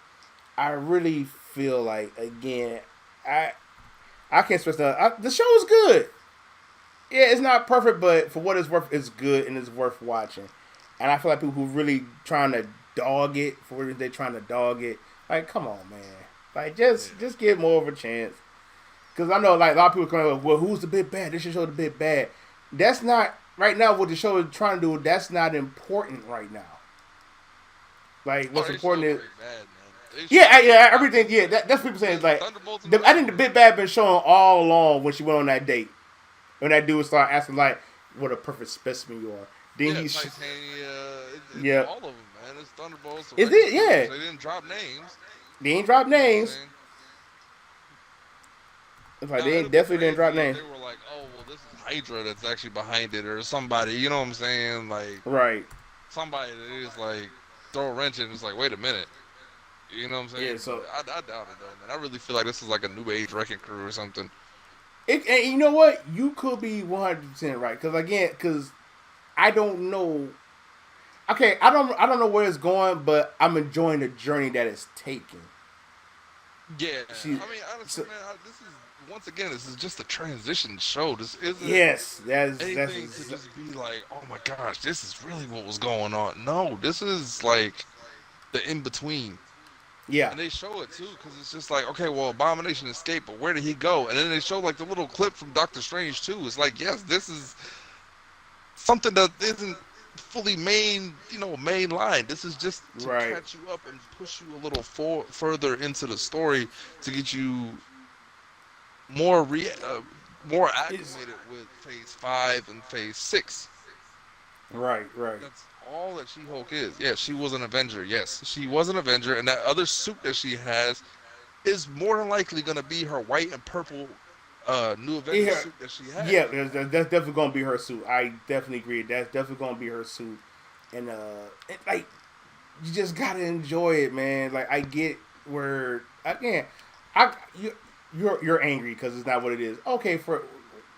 I really feel like again, I can't stress that the show is good. Yeah, it's not perfect, but for what it's worth, it's good and it's worth watching. And I feel like people who really trying to dog it for what they're trying to dog it, like, come on, man, like just give more of a chance. Because I know like a lot of people come up, well, who's the big bad? This should show the big bad. That's not right now what the show is trying to do. That's not important right now. Like what's important is everything. Yeah, that's what people saying. Like I think the big bad been showing all along when she went on that date. When that dude started asking like, "What a perfect specimen you are." Then Titania, all of them, man. It's Thunderbolts. Is it? Yeah. They didn't drop names. They ain't drop names. It's like they definitely didn't drop names. They were like, "Oh, well, this is Hydra that's actually behind it, or somebody." You know what I'm saying? Like, right. Somebody that is like throw a wrench in. It's like, wait a minute. You know what I'm saying? Yeah, But so I doubt it though, man. I really feel like this is like a new age wrecking crew or something. and you know what? You could be 100% right because I don't know. Okay, I don't know where it's going, but I'm enjoying the journey that it's taking. Yeah, She, I mean, honestly, so, man, this is once again, this is just a transition show. This isn't yes, anything to just be like, oh my gosh, this is really what was going on. No, this is like the in between. yeah, And they show it too, because it's just like, okay, well, Abomination escaped, but where did he go? And then they show like the little clip from Doctor Strange too. It's like, yes, this is something that isn't fully main line. This is just to right. catch you up and push you a little further into the story to get you more more It's acclimated with Phase 5 and Phase 6. right. That's all that She-Hulk is. Yeah, she was an Avenger. Yes, she was an Avenger, and that other suit that she has is more than likely going to be her white and purple new Avenger Yeah, suit that she had. yeah. That's definitely gonna be her suit. I definitely agree. That's definitely gonna be her suit, and like you just gotta enjoy it, man. Like I get where again, I you you're angry because it's not what it is. Okay, for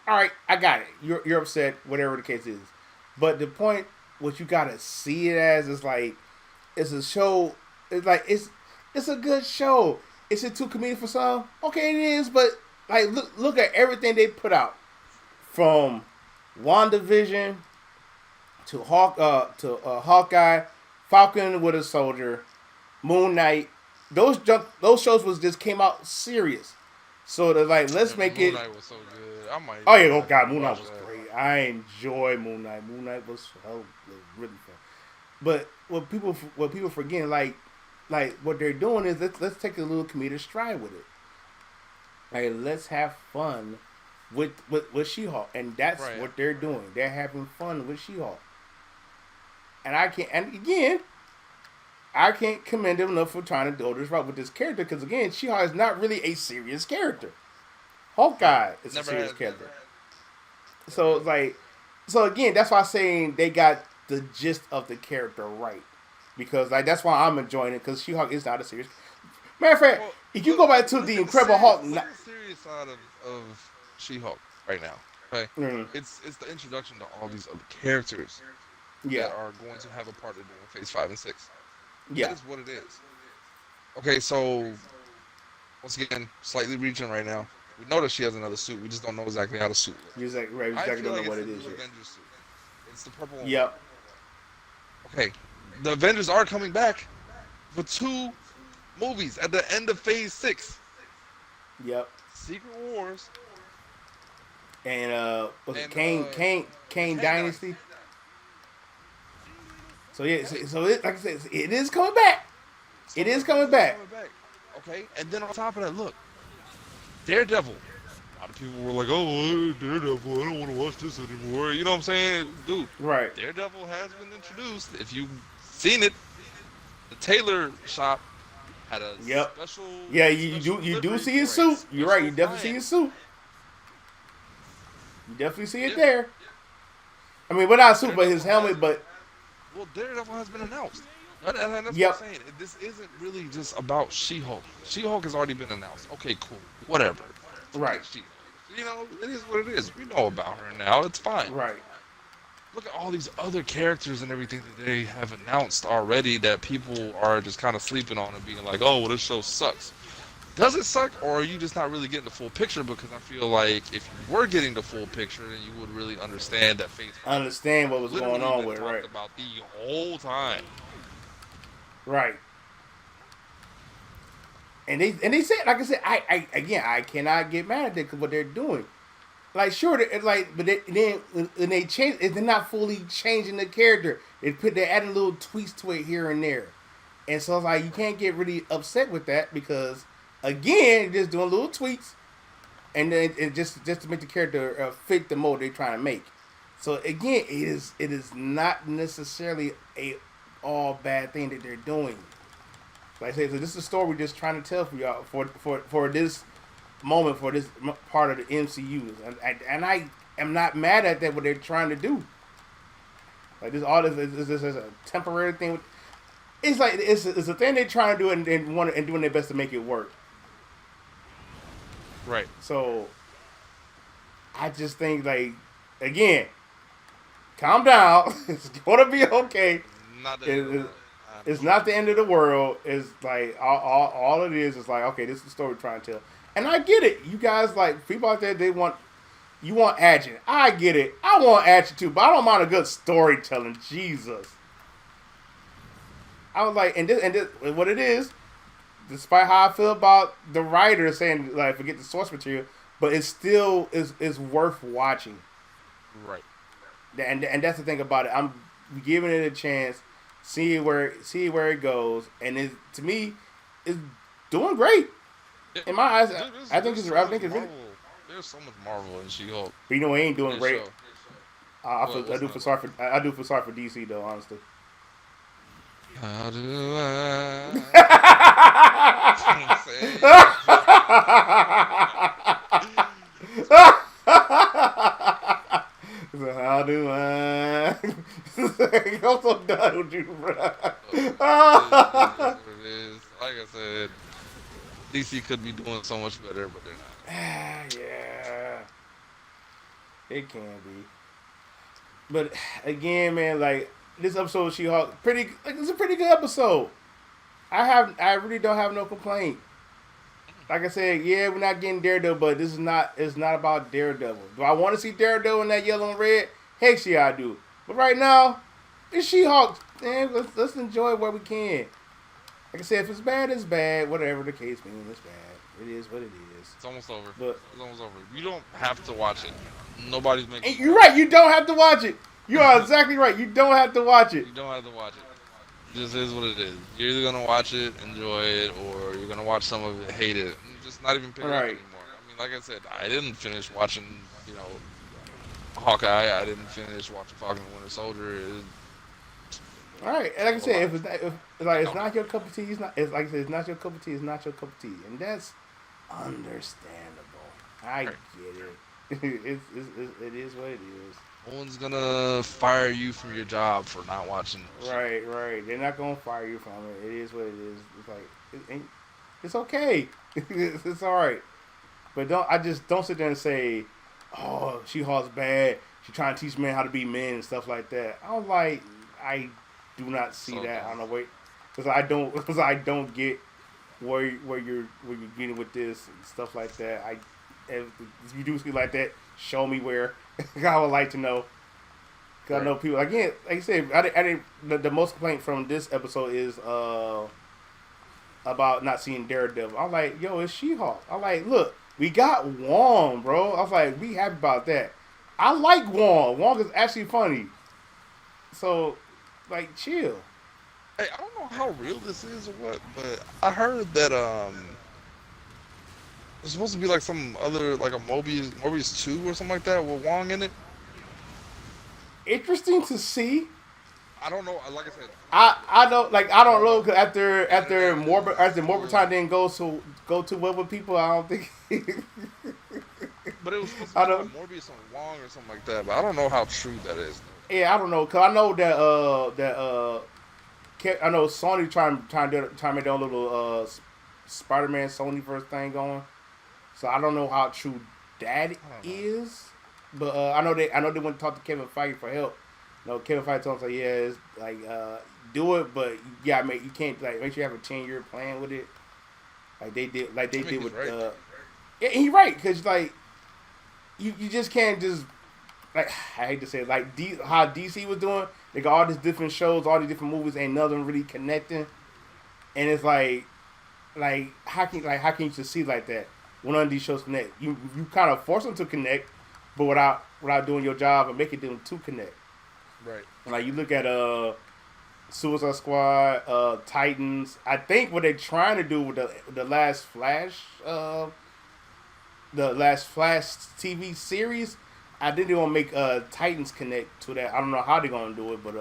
all right, I got it. You're upset, whatever the case is. But the point, what you gotta see it as is like it's a show. It's like it's a good show. Is it too comedic for some? Okay, it is. But like look at everything they put out from WandaVision to Hawkeye, Falcon with a Soldier, Moon Knight. Those shows was just came out serious. So they're like, let's Yeah, make Moon it. Knight was so good. I might Oh even yeah, oh go back god, and Moon Knight watch was that. great. I enjoy Moon Knight. Moon Knight was really fun. But what people forgetting, like what they're doing is let's take a little comedic stride with it. Like let's have fun with She-Hulk, and that's Right. what they're doing. They're having fun with She-Hulk, and I can't. And again, I can't commend them enough for trying to go this route with this character because again, She-Hulk is not really a serious character. Right. Hawkeye is a Never serious has been. character. Never So has it's like, so again, that's why I'm saying they got the gist of the character right because like that's why I'm enjoying it because She-Hulk is not a serious. Matter of fact, Well, if you go back to look the at the Incredible serious. Hulk, Look at the serious side of She-Hulk right now. Okay, mm, it's the introduction to all these other characters yeah, that are going to have a part to do in Phase 5 and 6. That yeah, is what it is. Okay, so once again, slightly reaching right now. We know that she has another suit. We just don't know exactly how the suit you looks. exactly right. You I exactly feel don't like know what it's the it is new yet. Avengers suit. It's the purple and white. Yep, Okay, the Avengers are coming back for 2 movies at the end of Phase 6. yep. Secret Wars And was it and the Kane Kang Dynasty. Dynasty? So yeah, Hey, so it, like I said, it is coming back. so It the is coming Avengers are back. coming back. Okay, and then on top of that, look, Daredevil. A lot of people were like, "Oh, Daredevil, I don't want to watch this anymore." You know what I'm saying, dude? Right. Daredevil has been introduced. If you've seen it, the tailor shop had a Yep. special Yeah, special you do delivery see his for a suit. You're right. special You definitely see client. his suit. You definitely see it Yeah, there. I mean, well, not a suit, but his Daredevil has. helmet. But Well, Daredevil has been announced. And that's what I'm yep. saying. This isn't really just about She-Hulk. She-Hulk has already been announced. Okay, cool. Whatever. Right. Forget She-Hulk. You know, it is what it is. We know about her now. It's fine. Right. Look at all these other characters and everything that they have announced already that people are just kind of sleeping on and being like, oh, well, this show sucks. Does it suck, or are you just not really getting the full picture? Because I feel like if you were getting the full picture, then you would really understand that Phase 5 Understand what was going literally on been with it. talked Right. about the whole time. Right. And they said, like I said, I cannot get mad at them because what they're doing. Like sure, but then when they change, they're not fully changing the character. They're adding little tweaks to it here and there, and so it's like you can't get really upset with that because again, just doing little tweaks, and then it just to make the character fit the mold they're trying to make. So again, it is not necessarily a all bad thing that they're doing. Like I say, so this is a story we're just trying to tell for y'all for this moment for this part of the MCU, and I am not mad at that what they're trying to do. Like this, all this is a temporary thing. it's like it's a thing they're trying to do and doing their best to make it work. Right. So I just think like again, calm down. It's gonna be okay. Not the end of the It, world. I it's understand. not the end of the world. It's like all it is like okay, this is the story we're trying to tell. And I get it. You guys like people out there they want you want action. I get it. I want action too, but I don't mind a good storytelling. Jesus. I was like, and this what it is. Despite how I feel about the writer saying like forget the source material, but it still is worth watching. Right. And that's the thing about it. I'm giving it a chance, see where it goes, and it to me is doing great Yeah, in my eyes. I think there's it's so I much think it's really. Marvel. There's so much Marvel in She-Hulk But you know, he ain't in doing this great. show. I What's do not? for sorry for I do for sorry for DC though, honestly. How do I say? So how do I? I'm so done with you, bro. Look, it is what it is. Like I said, DC could be doing so much better, but they're not. Yeah, it can be. But again, man, like this episode of She-Hulk, it's a pretty good episode. I really don't have no complaint. Like I said, yeah, we're not getting Daredevil, but this is not it's not about Daredevil. Do I want to see Daredevil in that yellow and red? Heck yeah, I do. But right now, it's She-Hulk. Man, let's enjoy it where we can. Like I said, if it's bad, it's bad. Whatever the case means, it's bad. It is what it is. It's almost over. But It's almost over. You don't have to watch it. Nobody's making and you you're watch right. You don't have to watch it. You are it. exactly right. You don't have to watch it. You don't have to watch it. It just is what it is. You're either gonna watch it, enjoy it, or you're gonna watch some of it, hate it, and just not even pick All it up right. anymore. I mean, like I said, I didn't finish watching, you know, Hawkeye. I didn't finish watching Falcon and Winter Soldier. All right. And like I A said, lot. if like it's No. not your cup of tea, it's not. It's like I said, it's not your cup of tea. It's not your cup of tea, and that's understandable. I Right. get it. It is what it is. No one's gonna fire you from your job for not watching shit. Right, right. They're not gonna fire you from it. It is what it is. It's like it's okay. It's all right. But don't sit there and say, "Oh, She-Hulk's bad. She's trying to teach men how to be men and stuff like that." I'm like, I do not see So that dumb. on the way because I don't get where you're getting with this and stuff like that. If you do see like that, show me where. I would like to know. Cause I Right. know people again, like you said, I didn't the most complaint from this episode is about not seeing Daredevil. I'm like, yo, it's She-Hulk. I'm like, look, we got Wong, bro. I was like, we happy about that. I like Wong. Wong is actually funny. So, like, chill. Hey, I don't know how real this is or what, but I heard that there's supposed to be like some other like a Morbius 2 or something like that with Wong in it. Interesting to see. I don't know. Like I said, I I don't don't know know. because after Morbid School. Time didn't go too well with people. I don't think. But it was supposed to I be like don't. Morbius on Wong or something like that. But I don't know how true that is. Yeah, I don't know because I know I know Sony trying to make their own little Spider-Man Sony first thing going. So I don't know how true that I don't know. is, but I know they went to talk to Kevin Feige for help. You know, Kevin Feige told him, like, yeah, it's like do it, but you can't like make sure you have a 10-year plan with it, like they I mean, did he's with right. yeah, he right because like you just can't just like I hate to say it, like how DC was doing. They got all these different shows, all these different movies, ain't none of them really connecting, and it's like how can you succeed like that when none of these shows connect? You kind of force them to connect, but without doing your job and making them to connect. Right. Like you look at Suicide Squad, Titans. I think what they're trying to do with the last Flash TV series. I think they want to make Titans connect to that. I don't know how they're gonna do it, but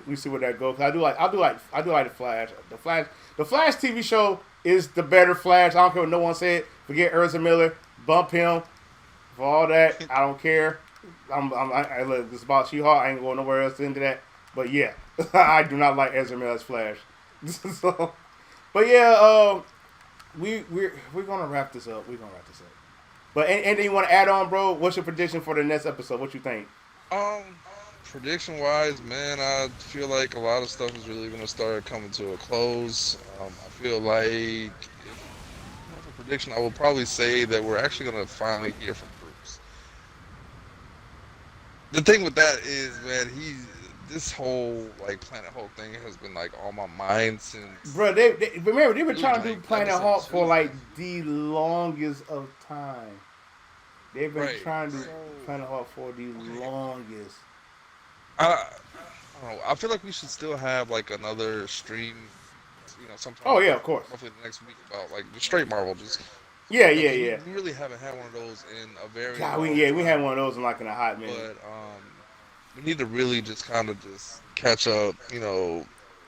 we see where that goes. I do like the Flash. The Flash TV show is the better Flash. I don't care what no one said. Forget Ezra Miller. Bump him for all that. I don't care. Look, this is about She-Hulk. I ain't going nowhere else into that. But yeah, I do not like Ezra Miller's Flash. So, but yeah, we're gonna wrap this up. We're gonna wrap this up. But anything you want to add on, bro? What's your prediction for the next episode? What you think? Um, Prediction wise, man, I feel like a lot of stuff is really gonna start coming to a close. I feel like if I have a prediction, I will probably say that we're actually gonna finally hear from Bruce. The thing with that is, man, this whole like Planet Hulk thing has been like on my mind since Bro, they remember they've been really trying to do like Planet episode Hulk for two. like the longest of time. They've been Right. trying to do So Planet Hulk for the okay, longest. I I don't know. I feel like we should still have like another stream, Oh sometime, yeah, of course. hopefully the next week about like the straight Marvel, just Yeah, yeah, because we yeah. really haven't had one of those in a very God, long we had time. one of those in like in a hot minute. But we need to really just kind of just catch up, Yeah,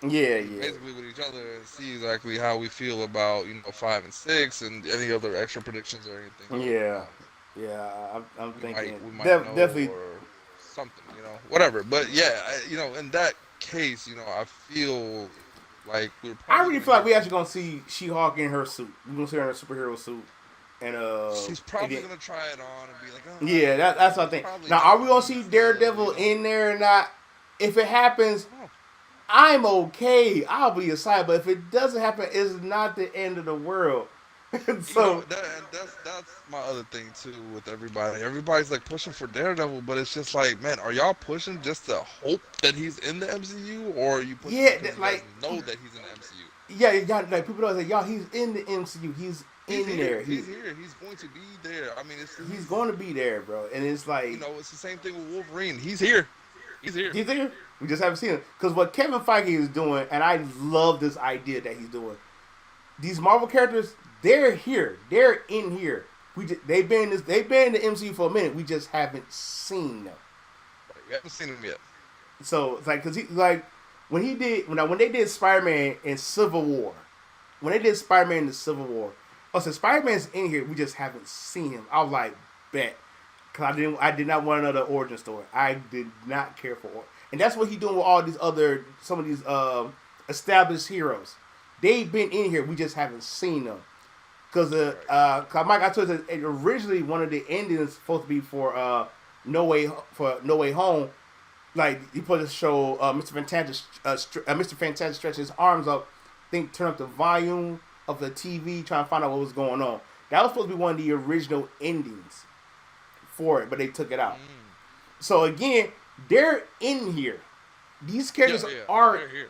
yeah, basically with each other and see exactly how we feel about 5 and 6 and any other extra predictions or anything that yeah, yeah. I'm we might thinking we might know definitely. or something, whatever. But yeah, in that case, I feel like we're I probably really gonna feel like hear we from. actually gonna see She-Hulk in her suit. We're gonna see her in her superhero suit, She's and probably then gonna try it on and be like, yeah, that's what I it's think. probably Now, not are we for gonna me see still, Daredevil in there or not? If it I happens, don't know. I'm okay. I'll be excited. But if it doesn't happen, it's not the end of the world. So That's my other thing too with everybody. Everybody's like pushing for Daredevil, but it's just like, man, are y'all pushing just to hope that he's in the MCU, or are you pushing yeah, because you guys like know that he's in the MCU? yeah, y'all, like people don't say, y'all, he's in the MCU. He's He's in here. there. He's here. He's going to be there. I mean, He's going to be there, bro. And it's like it's the same thing with Wolverine. He's here. He's here. he's there. We just haven't seen it because what Kevin Feige is doing, and I love this idea that he's doing. These Marvel characters, they're here. They're in here. They've been in the MCU for a minute. We just haven't seen them. Right. We haven't seen him yet. So it's like because he like when they did Spider Man in Civil War, when they did Spider Man in the Civil War, I said Spider Man's in here. We just haven't seen him. I was like, bet, because I did not want another origin story. I did not care for, and that's what he's doing with all these some of these established heroes. They've been in here. We just haven't seen them. Because Right. Mike, I told you that originally one of the endings supposed to be for No Way Home. Like he put to show Mr. Fantastic stretching his arms up, turn up the volume of the TV, trying to find out what was going on. That was supposed to be one of the original endings for it, but they took it out. Mm. So again, they're in here. These Yeah, characters yeah. No, are they're here.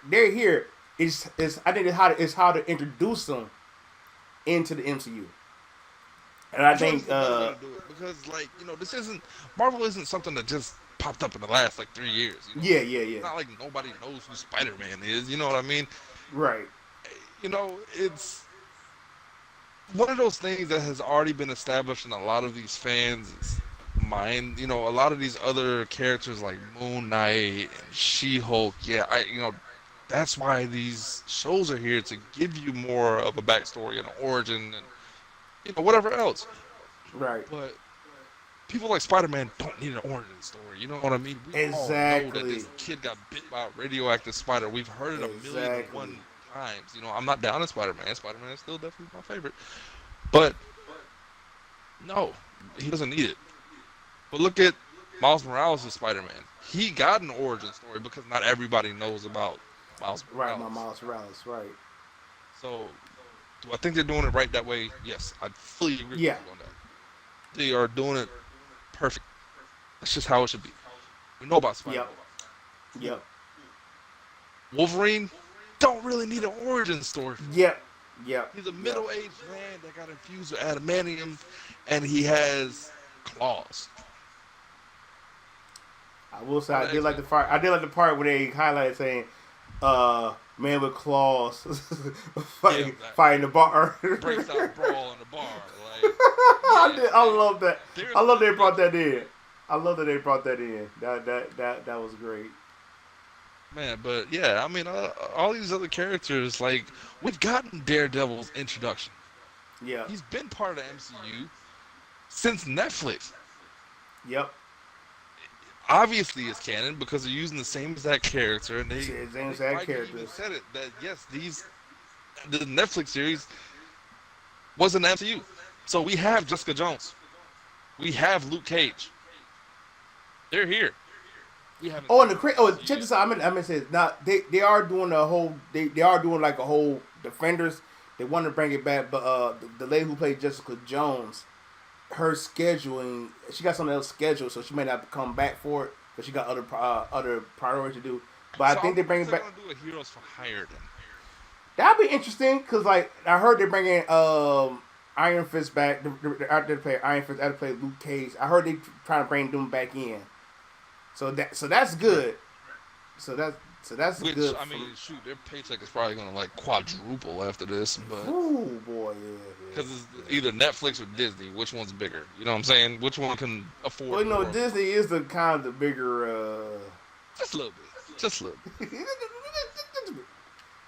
they're here. It's I think it's how to introduce them into the MCU. And I I feel like think it's the better way to do it because, like, this isn't Marvel isn't something that just popped up in the last like 3 years. yeah, yeah, It's yeah. not like nobody knows who Spider-Man is. You know what I mean? Right. It's one of those things that has already been established in a lot of these fans' mind. A lot of these other characters like Moon Knight and She-Hulk. Yeah, that's why these shows are here to give you more of a backstory and an origin and whatever else. Right. But people like Spider-Man don't need an origin story. You know what I mean? We all know that Exactly. this kid got bit by a radioactive spider. We've heard it a million and Exactly. one times. I'm not down on Spider-Man. Spider-Man is still definitely my favorite. But no, he doesn't need it. But look at Miles Morales' Spider-Man. He got an origin story because not everybody knows about Miles Right. My Morales. Miles Morales. Right. So, do I think they're doing it right that way? Yes, I fully agree with Yeah. you on that. They are doing it perfect. That's just how it should be. We know about Yep. Spider-Man. Cool. Yep. Wolverine don't really need an origin story for him. Yep. Yep. He's a Yep. middle-aged man that got infused with adamantium, and he has claws. I will say How I the did like X-Men. the part. I did like the part where they highlighted saying, "Man with claws Yeah, that fighting the bar." breaks out a brawl in the bar. Like, I yeah, did. I love that. there's I love the they brought that connection. in. I love that they brought that in. That was great. Man, but yeah, I mean, all these other characters, like, we've gotten Daredevil's introduction. Yeah. He's been part of the MCU since Netflix. Yep. obviously it's canon because they're using the same exact character, and they Said I James think had Feige even characters. said it that yes, the Netflix series was an MCU. So we have Jessica Jones, we have Luke Cage, they're here. We haven't Oh, and seen the them in the oh, MCU check yet. this out. I mean, say now they are doing a whole they are doing like a whole Defenders. They want to bring it back, but the lady who played Jessica Jones, her scheduling, she got something else scheduled, so she may not have to come back for it because she got other priorities to do. But I So I think they wonder bring if it they're back. gonna do a Heroes for Hire then. That'd be interesting because like I heard they're bringing Iron Fist back. The actor to play Iron Fist, actor to play Luke Cage. I heard they trying to bring them back in. So that's Right. good. So that's Which good I for. mean, shoot, their paycheck is probably gonna like quadruple after this, but Ooh boy, yeah, because it's yeah. either Netflix or Disney, which one's bigger? You know what I'm saying? Which one can Well, afford you know, more of them? Disney is the kind of the bigger. Just a little bit, just a little bit,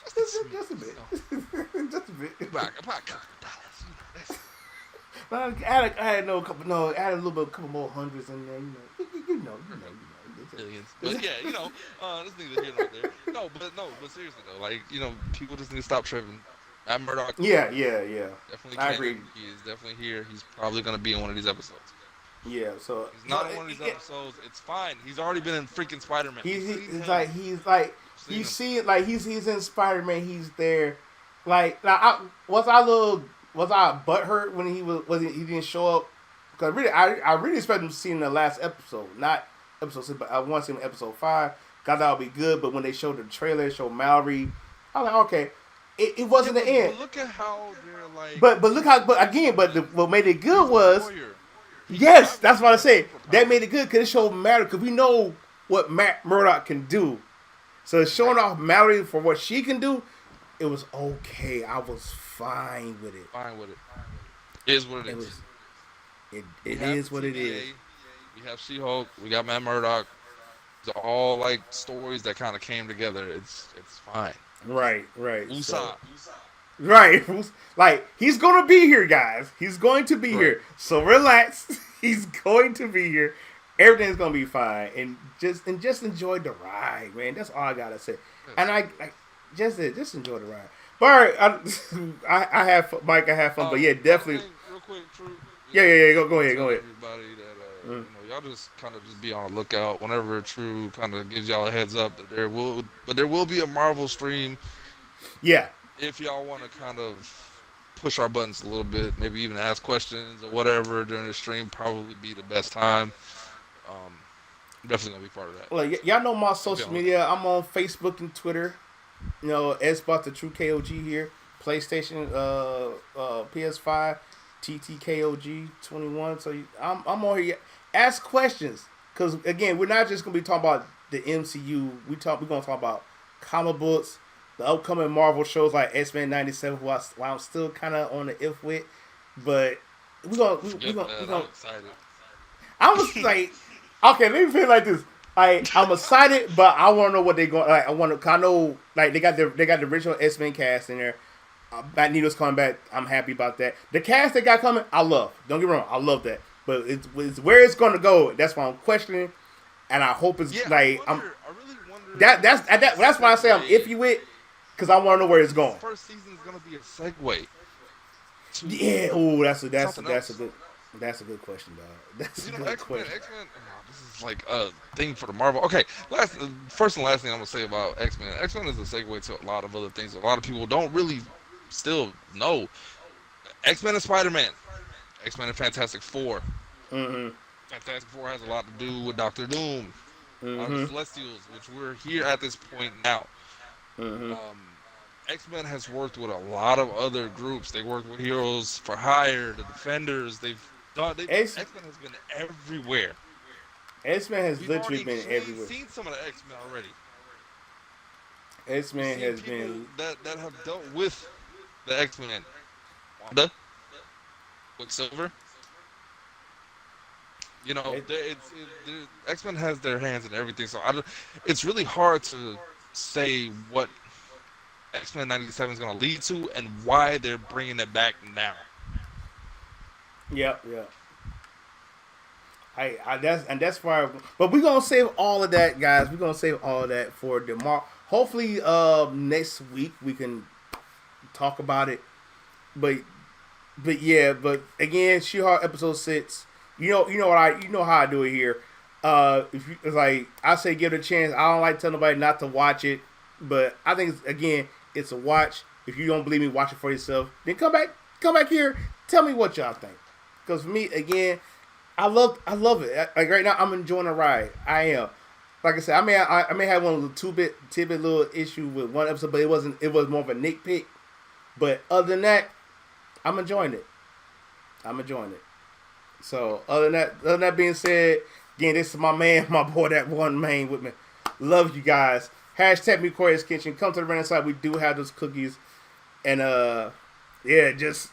just a smidge, just a you know. bit, just a bit. About a couple dollars, you know. That's I had no couple, no, add a little bit, a couple more hundreds in there. perfect. You Millions, know. but yeah, that's neither here nor there. No, but seriously though, like people just need to stop tripping. Matt Murdock is Yeah, part of it. yeah, yeah. Definitely I agree. canon. He is definitely here. He's probably gonna be in one of these episodes. Yeah, If he's not in one of these episodes, it's fine. He's already been in freaking Spider Man. We've seen he's him. like he's like We've seen him. he's in Spider Man. He's there. Like now, was I butthurt when he didn't show up? Because really, I really expect him to see in the last episode, not episode 6, but I want to see him in episode 5. God, that would be good. But when they showed the trailer, showed Mallory, I was like, okay, it Yeah, wasn't the end. but look at how they're like But look how but again, positioning him. what made it good He's a was lawyer. He's yes, that's what I obviously got say. That made superpowers. it good because it showed Mallory because we know what Matt Murdock can do. So showing Right. off Mallory for what she can do, it was okay. I was fine with it. Fine with it. It is what it It is. was We it have the is what it is. TVA. We have She-Hulk. We got Matt Murdock. These are all like stories that kind of came together. It's fine. Right. So Usa. right, like he's gonna be here, guys. He's going to be Right. here. So relax. He's going to be here. Everything's gonna be fine, and just enjoy the ride, man. That's all I gotta say. And Yes. I just enjoy the ride. But all right, I have Mike. I have fun, but yeah, Last definitely. thing, real quick, True. Yeah. Go Want to ahead, tell go ahead. everybody that Mm. y'all just kind of just be on the lookout whenever True kind of gives y'all a heads up that there will be a Marvel stream Yeah, if y'all want to kind of push our buttons a little bit, maybe even ask questions or whatever during the stream. Probably be the best time. Um, I'm definitely gonna be part of that. well, So y'all know my I'll be social on the lookout. media. I'm on Facebook and Twitter. You know, Xbox the True KOG here. PlayStation, PS5, TTKOG 21. So I'm on here. Ask questions, because again, we're not just gonna be talking about the MCU. We're gonna talk about comic books, the upcoming Marvel shows like X-Men '97, who I'm still kind of on the if with, but Forget we that. I'm gonna excited. I was like, okay, let me feel like this. I'm excited, but I want to know what they going. Like, I want to. I know, like they got the original X Men cast in there. Magneto's coming back. I'm happy about that. The cast they got coming, I love. Don't get me wrong, I love that. But it's where it's going to go. That's why I'm questioning, and I hope it's Yeah, like I'm. I really wonder That's if this that's why I say I'm segue, iffy with, because I want to know where it's this going. first season is gonna be a segue to Yeah. Oh, something that's a else. good. That's a good question, dog. That's a You know, good question. X Men. Oh, this is like a thing for the Marvel. Okay, first and last thing I'm gonna say about X Men. X Men is a segue to a lot of other things. A lot of people don't really still know. X Men and Spider Man. X Men and Fantastic Four. Mm-hmm. Fantastic Four has a lot to do with Doctor Doom. A lot of the Mm-hmm. Celestials, which we're here at this point now. Mm-hmm. X Men has worked with a lot of other groups. They worked with Heroes for Hire, the Defenders. They've done. X X Men has been everywhere. X Men has We've literally already been everywhere. seen some of the X Men already. X We've Men seen has people been. that have dealt with the X Men. Wanda, Quicksilver. You know, It, X Men has their hands in everything. So it's really hard to say what X Men '97 is going to lead to and why they're bringing it back now. yep, yep. That's why. But we're gonna save all of that, guys. We're gonna save all of that for tomorrow. Hopefully, next week we can talk about it. But yeah. But again, She-Hulk episode 6. You know how I do it here. If you, it's like I say, give it a chance. I don't like telling nobody not to watch it, but I think it's a watch. If you don't believe me, watch it for yourself. Then come back here, tell me what y'all think. Because for me, again, I love it. Like right now, I'm enjoying the ride. I am. Like I said, I may have one little tidbit little issue with one episode, but it wasn't. It was more of a nitpick. But other than that, I'm enjoying it. So other than that being said, again, this is my man, my boy, that one main with me. Love you guys. Hashtag me Corey's Kitchen. Come to the Renaissance. We do have those cookies, and yeah, just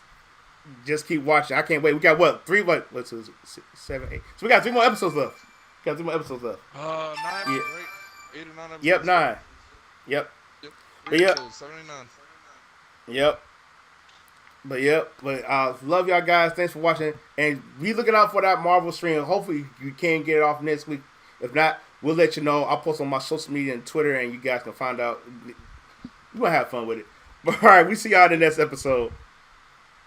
keep watching. I can't wait. We got what? 3 what? What's 6, 7, 8? So we got 3 more episodes left. 9, Yeah. right? 8 or 9 episodes. Yep, 9. Yep. But yep. 79. Yep. But love y'all guys. Thanks for watching. And be looking out for that Marvel stream. Hopefully you can get it off next week. If not, we'll let you know. I'll post on my social media and Twitter, and you guys can find out. We're going to have fun with it. But all right, we see y'all in the next episode.